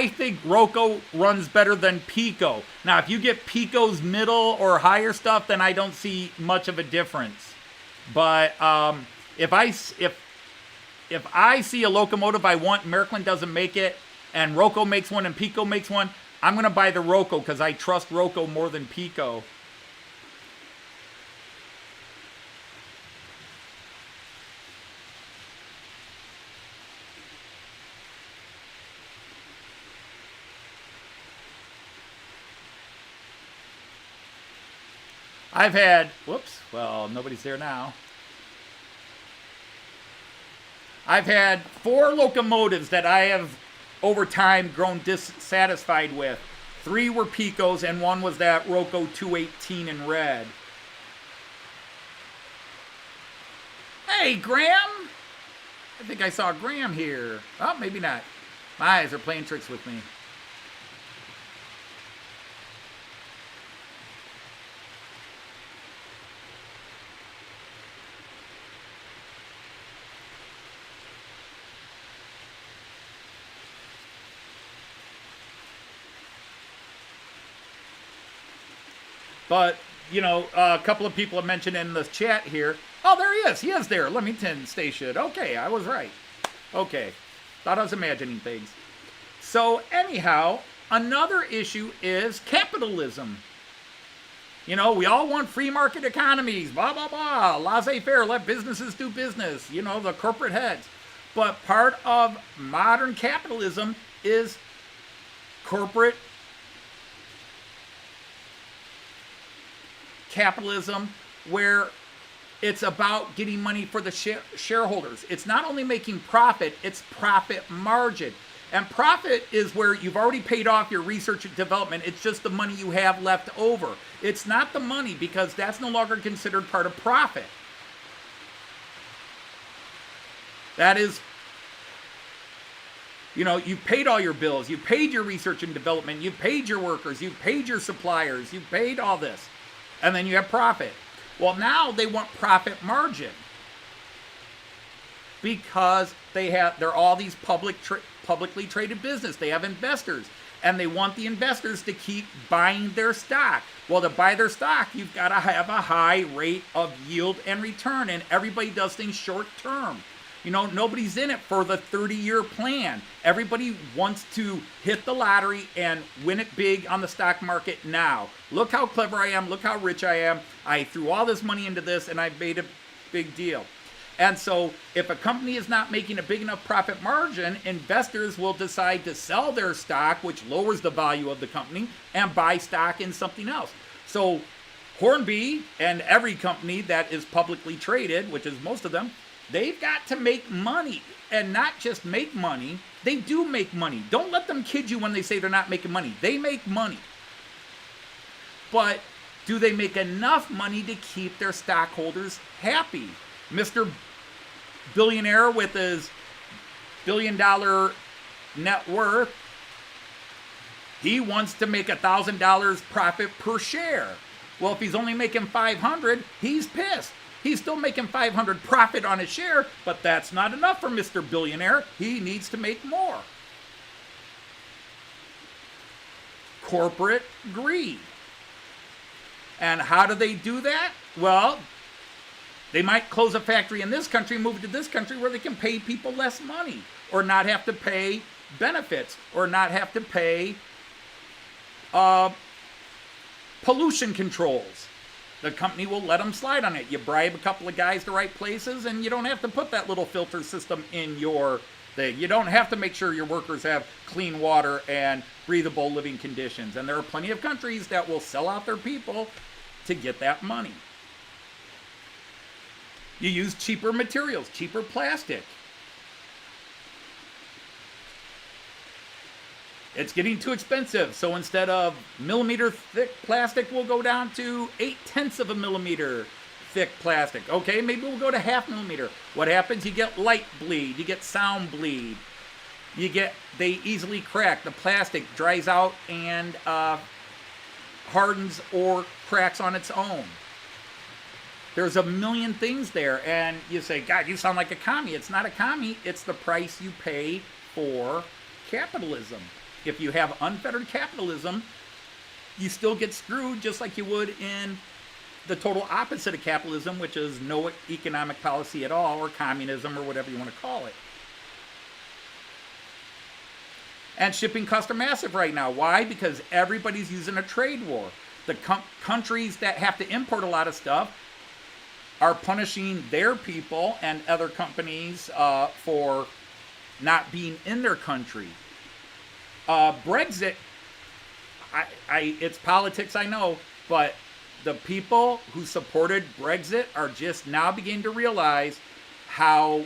think Roco runs better than Piko. Now, if you get Piko's middle or higher stuff, then I don't see much of a difference. But if I see a locomotive I want, Märklin doesn't make it, and Roco makes one and Piko makes one, I'm going to buy the Roco because I trust Roco more than Piko. I've had, whoops, well, nobody's there now. I've had 4 locomotives that I have over time grown dissatisfied with. 3 were Picos and 1 was that Roco 218 in red. Hey, Graham! I think I saw Graham here. Oh, maybe not. My eyes are playing tricks with me. But, you know, a couple of people have mentioned in the chat here. Oh, there he is. He is there. Leamington Station. Okay, I was right. Okay. Thought I was imagining things. So, anyhow, another issue is capitalism. You know, we all want free market economies, blah, blah, blah, laissez-faire, let businesses do business, you know, the corporate heads. But part of modern capitalism is corporate capitalism, where it's about getting money for the shareholders. It's not only making profit, it's profit margin. And profit is where you've already paid off your research and development. It's just the money you have left over. It's not the money, because that's no longer considered part of profit. That is, you know, you've paid all your bills. You've paid your research and development. You've paid your workers. You've paid your suppliers. You've paid all this. And then you have profit. Well, now they want profit margin, because they're all these publicly traded business. They have investors, and they want the investors to keep buying their stock. Well, to buy their stock, you've got to have a high rate of yield and return, and everybody does things short term. You know, nobody's in it for the 30-year plan. Everybody wants to hit the lottery and win it big on the stock market now. Look how clever I am. Look how rich I am. I threw all this money into this, and I made a big deal. And so if a company is not making a big enough profit margin, investors will decide to sell their stock, which lowers the value of the company, and buy stock in something else. So Hornby and every company that is publicly traded, which is most of them, they've got to make money. And not just make money, they do make money. Don't let them kid you when they say they're not making money. They make money. But do they make enough money to keep their stockholders happy? Mr. Billionaire with his $1 billion net worth, he wants to make $1,000 profit per share. Well, if he's only making $500, he's pissed. He's still making $500 profit on his share, but that's not enough for Mr. Billionaire. He needs to make more. Corporate greed. And how do they do that? Well, they might close a factory in this country, move it to this country where they can pay people less money, or not have to pay benefits, or not have to pay pollution controls. The company will let them slide on it. You bribe a couple of guys to write places, and you don't have to put that little filter system in your thing. You don't have to make sure your workers have clean water and breathable living conditions. And there are plenty of countries that will sell out their people to get that money. You use cheaper materials, cheaper plastic. It's getting too expensive, so instead of millimeter thick plastic, we'll go down to 0.8 of a millimeter thick plastic. Okay, maybe we'll go to 0.5 millimeter. What happens? You get light bleed, you get sound bleed, they easily crack. The plastic dries out and hardens or cracks on its own. There's a million things there, and you say, God, you sound like a commie. It's not a commie, it's the price you pay for capitalism. If you have unfettered capitalism, you still get screwed just like you would in the total opposite of capitalism, which is no economic policy at all, or communism, or whatever you want to call it. And shipping costs are massive right now. Why? Because everybody's using a trade war. The countries that have to import a lot of stuff are punishing their people and other companies for not being in their country. Brexit, it's politics, I know, but the people who supported Brexit are just now beginning to realize how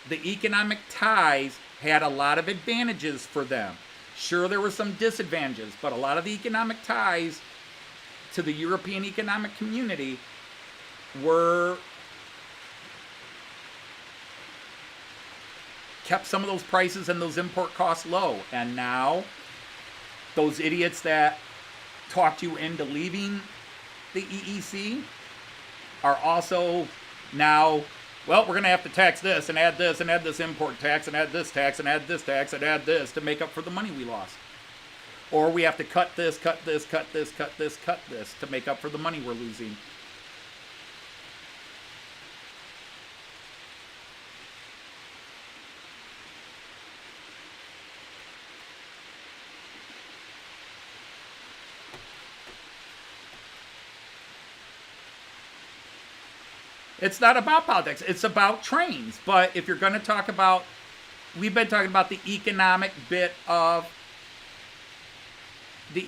the economic ties had a lot of advantages for them. Sure, there were some disadvantages, but a lot of the economic ties to the European Economic Community kept some of those prices and those import costs low. And now, those idiots that talked you into leaving the EEC are also now, well, we're going to have to tax this and add this import tax and add this tax and add this tax and add this to make up for the money we lost. or we have to cut this, cut this, cut this, cut this, cut this to make up for the money we're losing. It's not about politics. It's about trains. But if you're going to talk about, we've been talking about the economic bit of the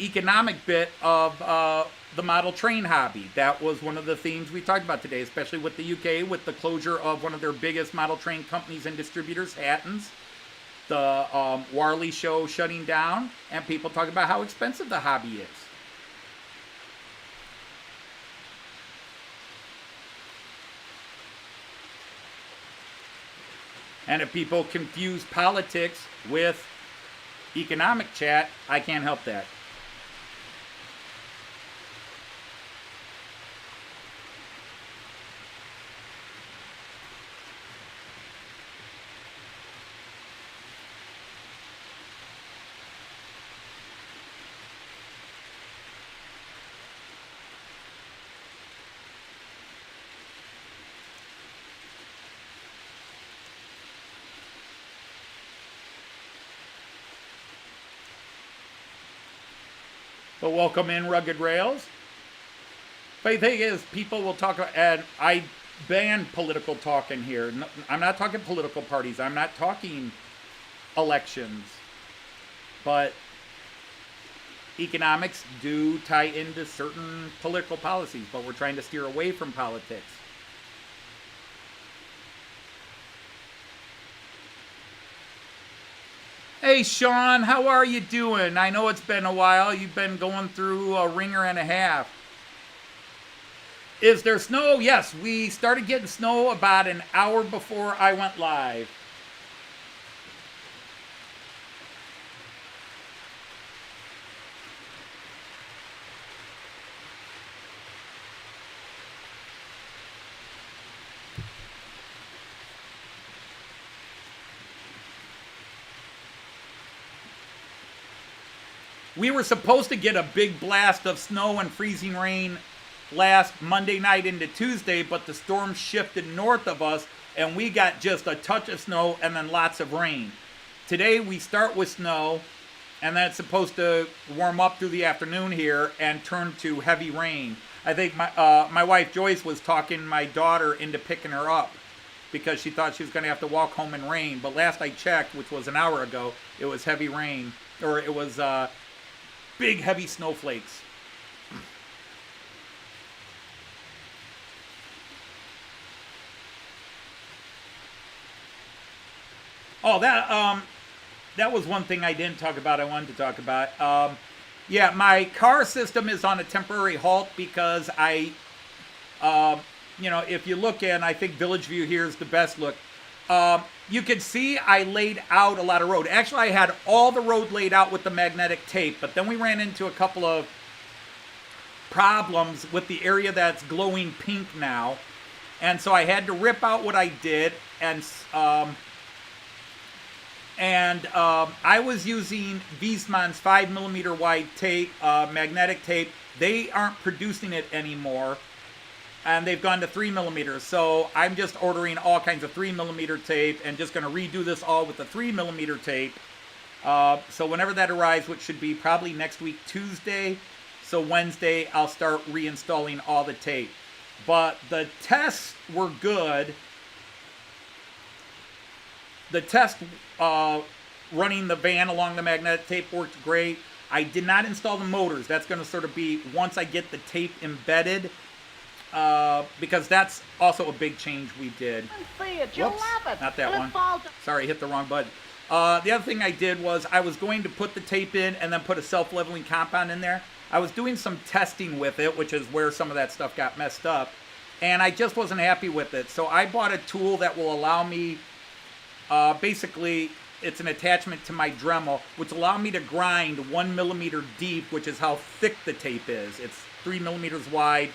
model train hobby. That was one of the themes we talked about today, especially with the UK, with the closure of one of their biggest model train companies and distributors, Hatton's. The Warley show shutting down, and people talking about how expensive the hobby is. And if people confuse politics with economic chat, I can't help that. But welcome in, Rugged Rails. But the thing is, people will talk, and I ban political talk in here. I'm not talking political parties. I'm not talking elections. But economics do tie into certain political policies, but we're trying to steer away from politics. Hey Sean, how are you doing? I know it's been a while. You've been going through a ringer and a half. Is there snow? Yes, we started getting snow about an hour before I went live. We were supposed to get a big blast of snow and freezing rain last Monday night into Tuesday, but the storm shifted north of us, and we got just a touch of snow and then lots of rain. Today we start with snow, and then it's supposed to warm up through the afternoon here and turn to heavy rain. I think my wife Joyce was talking my daughter into picking her up because she thought she was going to have to walk home in rain. But last I checked, which was an hour ago, it was heavy rain, or it was big heavy snowflakes. Oh, that was one thing I didn't talk about. I wanted to talk about. Yeah, my car system is on a temporary halt because I, if you look in, I think Village View here is the best look. You can see I laid out a lot of road. Actually, I had all the road laid out with the magnetic tape, but then we ran into a couple of problems with the area that's glowing pink now. And so I had to rip out what I did, and I was using Wiesmann's 5mm wide tape, magnetic tape. They aren't producing it anymore, and they've gone to 3mm. So I'm just ordering all kinds of 3mm tape and just going to redo this all with the 3mm tape. So whenever that arrives, which should be probably next week, Tuesday, so Wednesday, I'll start reinstalling all the tape. But the tests were good. The test running the van along the magnetic tape worked great. I did not install the motors. That's going to sort of be once I get the tape embedded, because that's also a big change we did. Whoops, not that one. Sorry, hit the wrong button. The other thing I did was I was going to put the tape in and then put a self-leveling compound in there. I was doing some testing with it, which is where some of that stuff got messed up, and I just wasn't happy with it. So I bought a tool that will allow me, basically, it's an attachment to my Dremel, which allows me to grind 1mm deep, which is how thick the tape is. It's 3mm wide,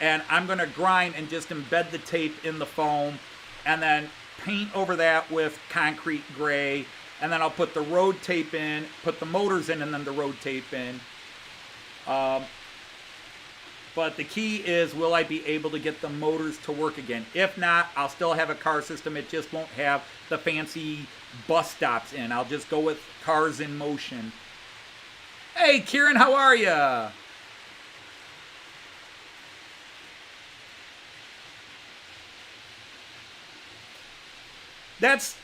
and I'm going to grind and just embed the tape in the foam, and then paint over that with concrete gray, and then I'll put the road tape in, put the motors in, and then the road tape in. But the key is, will I be able to get the motors to work again? If not, I'll still have a car system. It just won't have the fancy bus stops in. I'll just go with cars in motion. Hey, Kieran, how are ya? That's,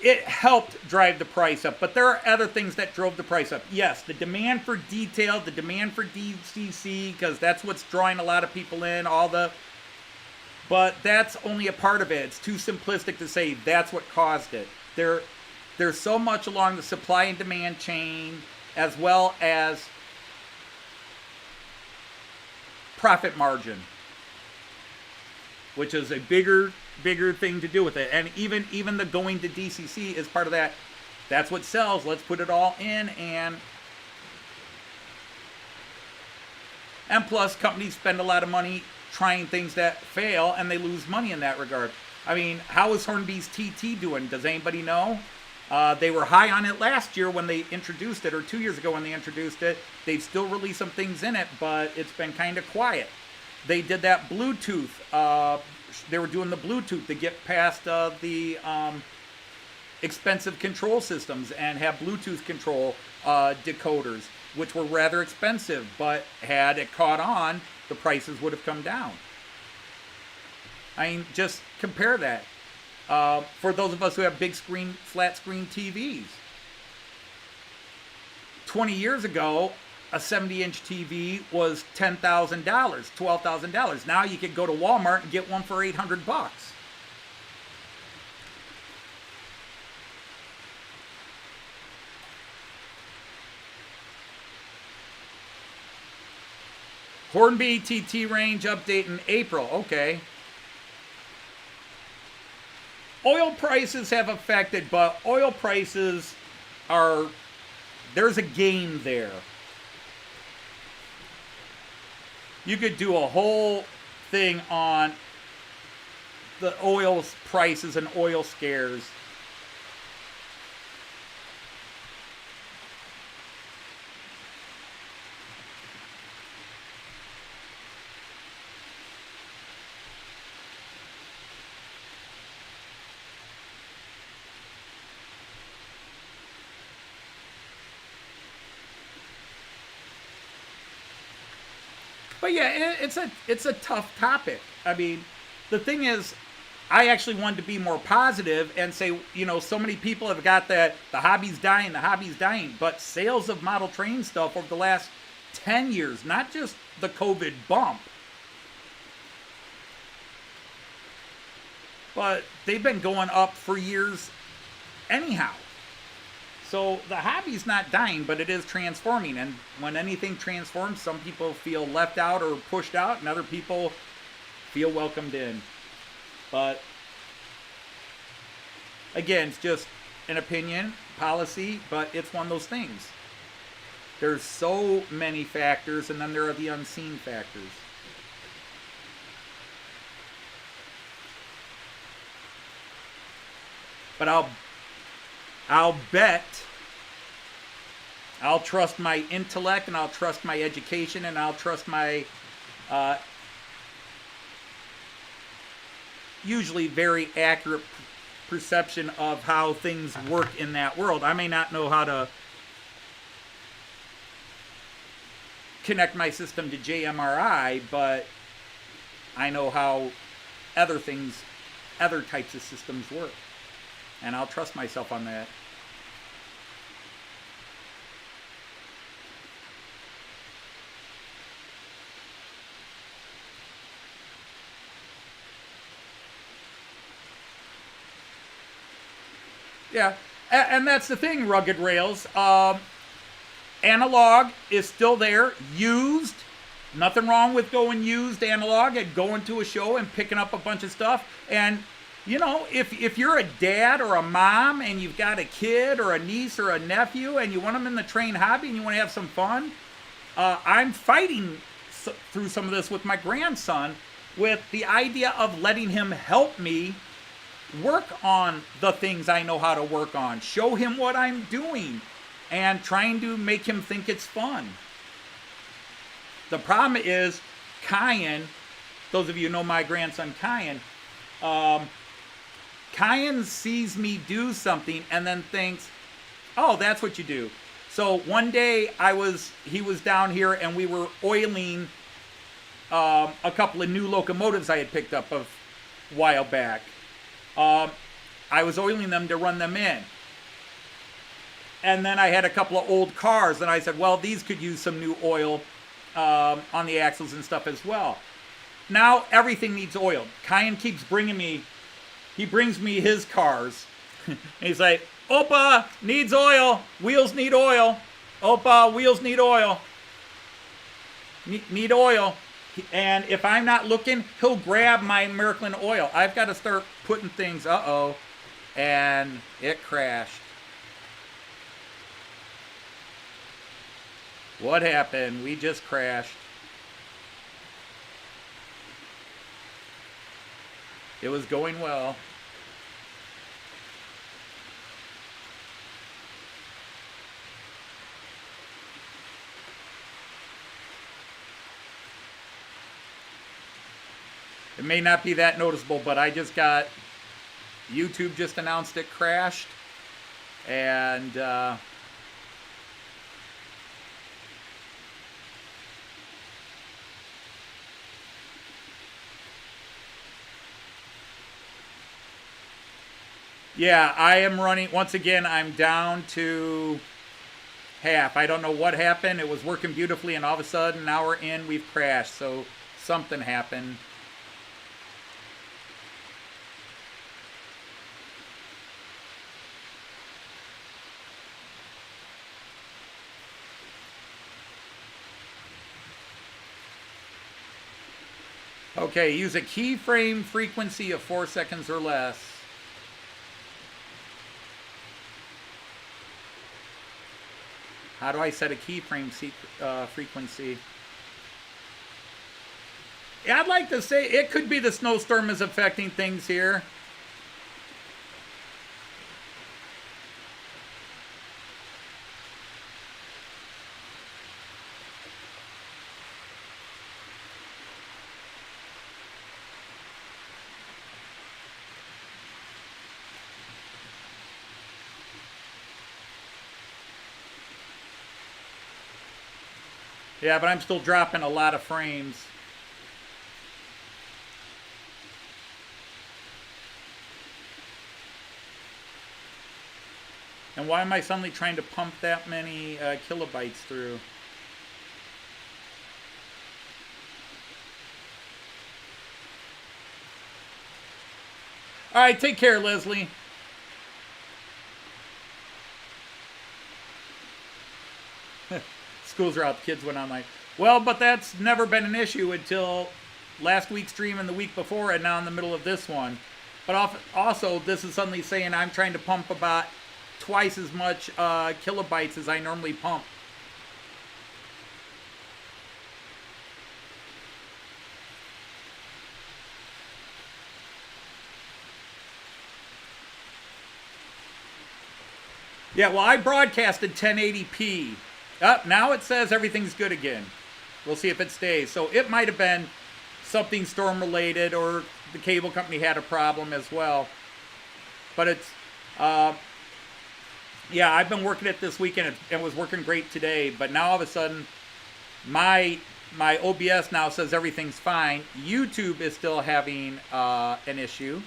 it helped drive the price up, but there are other things that drove the price up. Yes, the demand for detail, the demand for DCC, because that's what's drawing a lot of people in, but that's only a part of it. It's too simplistic to say that's what caused it. There's so much along the supply and demand chain, as well as profit margin, which is a bigger thing to do with it. And even the going to DCC is part of that. That's what sells. Let's put it all in. And plus, companies spend a lot of money trying things that fail, and they lose money in that regard. I mean, how is Hornby's TT doing? Does anybody know? They were high on it last year when they introduced it, or 2 years ago when they introduced it. They've still released some things in it, but it's been kind of quiet. They did that Bluetooth. They were doing the Bluetooth to get past the expensive control systems and have Bluetooth control decoders, which were rather expensive, but had it caught on, the prices would have come down. I mean, just compare that. For those of us who have big screen, flat screen TVs. 20 years ago, a 70-inch TV was $10,000, $12,000. Now you could go to Walmart and get one for $800. Hornby TT range update in April. Okay. Oil prices have affected, but oil prices are, there's a game there. You could do a whole thing on the oil prices and oil scares. But yeah, it's a tough topic. I mean, the thing is, I actually wanted to be more positive and say, you know, so many people have got that the hobby's dying, but sales of model train stuff over the last 10 years, not just the COVID bump, but they've been going up for years anyhow. So the hobby's not dying, but it is transforming. And when anything transforms, some people feel left out or pushed out, and other people feel welcomed in. But again, it's just an opinion, policy, but it's one of those things. There's so many factors, and then there are the unseen factors. But I'll bet, I'll trust my intellect, and I'll trust my education, and I'll trust my usually very accurate perception of how things work in that world. I may not know how to connect my system to JMRI, but I know how other types of systems work. And I'll trust myself on that. Yeah, and that's the thing, Rugged Rails. Analog is still there, used. Nothing wrong with going used analog and going to a show and picking up a bunch of stuff. And you know, if you're a dad or a mom and you've got a kid or a niece or a nephew and you want them in the train hobby and you want to have some fun, I'm fighting through some of this with my grandson with the idea of letting him help me work on the things I know how to work on. Show him what I'm doing and trying to make him think it's fun. The problem is Kyan, those of you who know my grandson Kyan, Kyan sees me do something and then thinks, oh, that's what you do. So one day he was down here and we were oiling a couple of new locomotives I had picked up a while back. I was oiling them to run them in. And then I had a couple of old cars and I said, well, these could use some new oil on the axles and stuff as well. Now everything needs oil. Kyan keeps bringing me, he brings me his cars. And he's like, Opa, needs oil. Wheels need oil. Opa, wheels need oil. Need oil. And if I'm not looking, he'll grab my Märklin oil. I've got to start putting things, uh-oh. And it crashed. What happened? We just crashed. It was going well. It may not be that noticeable, but I just got, YouTube just announced it crashed. And yeah, I am running, once again, I'm down to half. I don't know what happened. It was working beautifully, and all of a sudden, now we're in, we've crashed. So something happened. Okay, use a keyframe frequency of 4 seconds or less. How do I set a keyframe frequency? Yeah, I'd like to say it could be the snowstorm is affecting things here. Yeah, but I'm still dropping a lot of frames. And why am I suddenly trying to pump that many kilobytes through? All right, take care, Leslie. Schools are out, the kids went online. Well, but that's never been an issue until last week's stream and the week before, and now in the middle of this one. But also, this is suddenly saying I'm trying to pump about twice as much kilobytes as I normally pump. Yeah, well, I broadcasted 1080p. Now it says everything's good again. We'll see if it stays. So it might have been something storm related, or the cable company had a problem as well. But it's, yeah, I've been working it this weekend. It was working great today. But now all of a sudden, my OBS now says everything's fine. YouTube is still having an issue.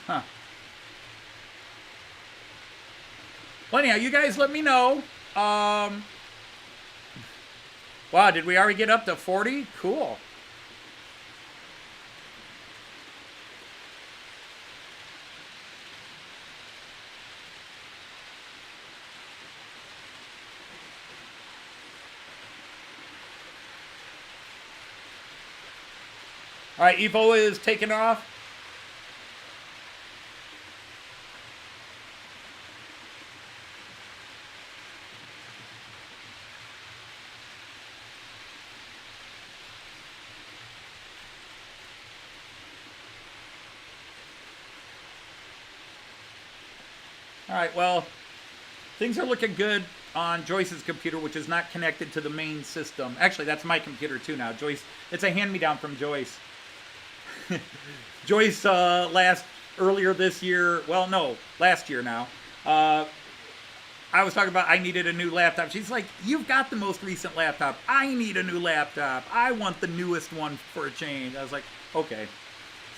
Huh. Well, anyhow, you guys let me know. Wow, did we already get up to 40? Cool. All right, Evo is taking off. All right, well, things are looking good on Joyce's computer, which is not connected to the main system. Actually, that's my computer too now. Joyce, it's a hand-me-down from Joyce. Joyce, earlier this year, well, no, last year now, I was talking about I needed a new laptop. She's like, you've got the most recent laptop. I need a new laptop. I want the newest one for a change. I was like, okay.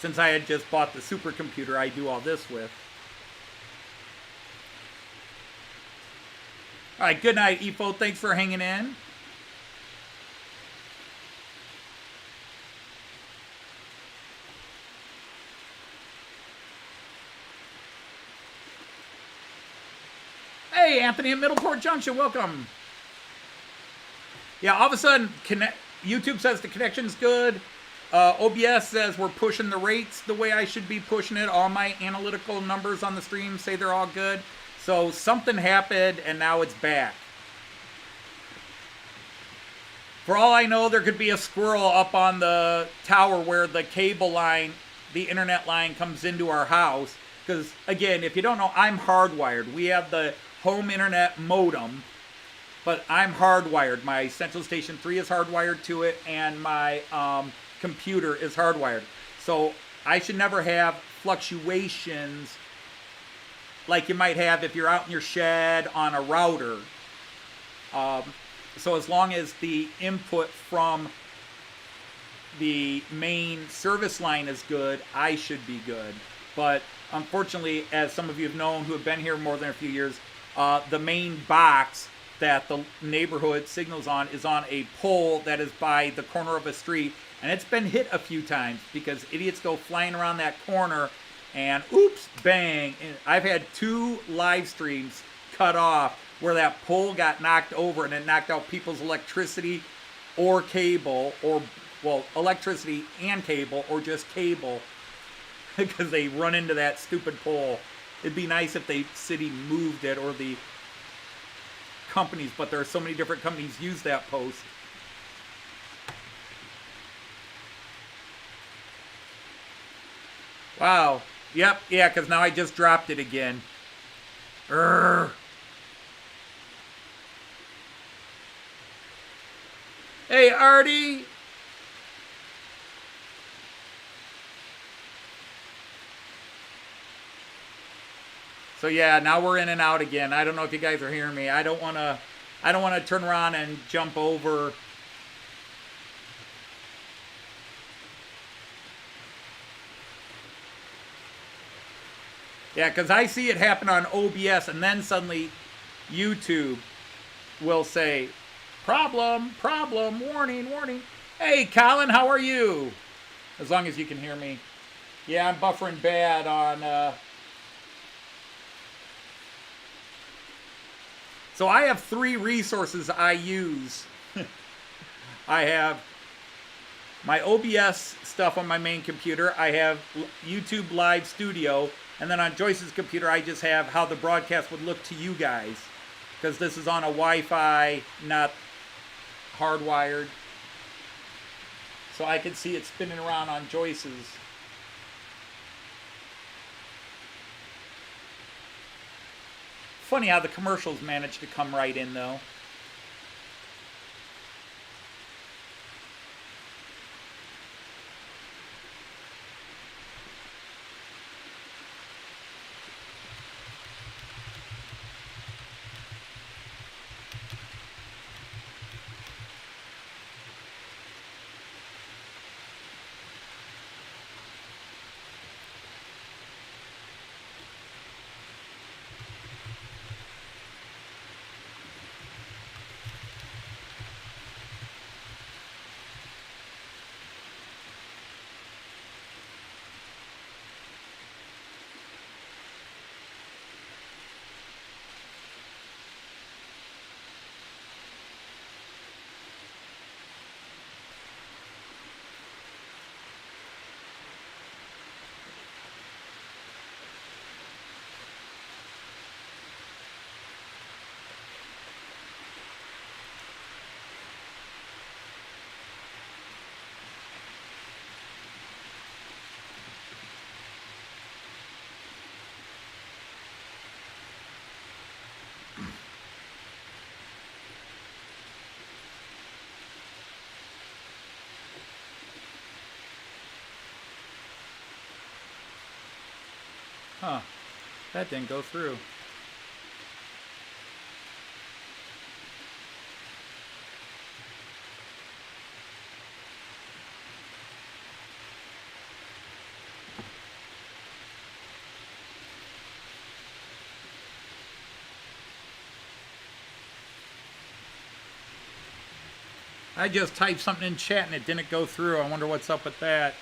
Since I had just bought the supercomputer I do all this with. All right, good night, Efo. Thanks for hanging in. Hey, Anthony at Middleport Junction, welcome. Yeah, all of a sudden, YouTube says the connection's good. OBS says we're pushing the rates the way I should be pushing it. All my analytical numbers on the stream say they're all good. So something happened, and now it's back. For all I know, there could be a squirrel up on the tower where the cable line, the internet line, comes into our house. Because, again, if you don't know, I'm hardwired. We have the home internet modem, but I'm hardwired. My Central Station 3 is hardwired to it, and my computer is hardwired. So I should never have fluctuations like you might have if you're out in your shed on a router. So as long as the input from the main service line is good, I should be good. But unfortunately, as some of you have known who have been here more than a few years, the main box that the neighborhood signals on is on a pole that is by the corner of a street. And it's been hit a few times because idiots go flying around that corner and oops, bang. And I've had 2 live streams cut off where that pole got knocked over and it knocked out people's electricity or cable, or, well, electricity and cable, or just cable, because they run into that stupid pole. It'd be nice if the city moved it, or the companies, but there are so many different companies use that post. Wow. Yep, yeah, because now I just dropped it again. Urgh. Hey, Artie. So yeah, now we're in and out again. I don't know if you guys are hearing me. I don't want to turn around and jump over. Yeah, because I see it happen on OBS, and then suddenly YouTube will say, problem, warning, warning. Hey, Colin, how are you? As long as you can hear me. Yeah, I'm buffering bad on... So I have 3 resources I use. I have my OBS stuff on my main computer. I have YouTube Live Studio. And then on Joyce's computer, I just have how the broadcast would look to you guys. Because this is on a Wi-Fi, not hardwired. So I can see it spinning around on Joyce's. Funny how the commercials manage to come right in, though.
Huh. That didn't go through. I just typed something in chat and it didn't go through. I wonder what's up with that.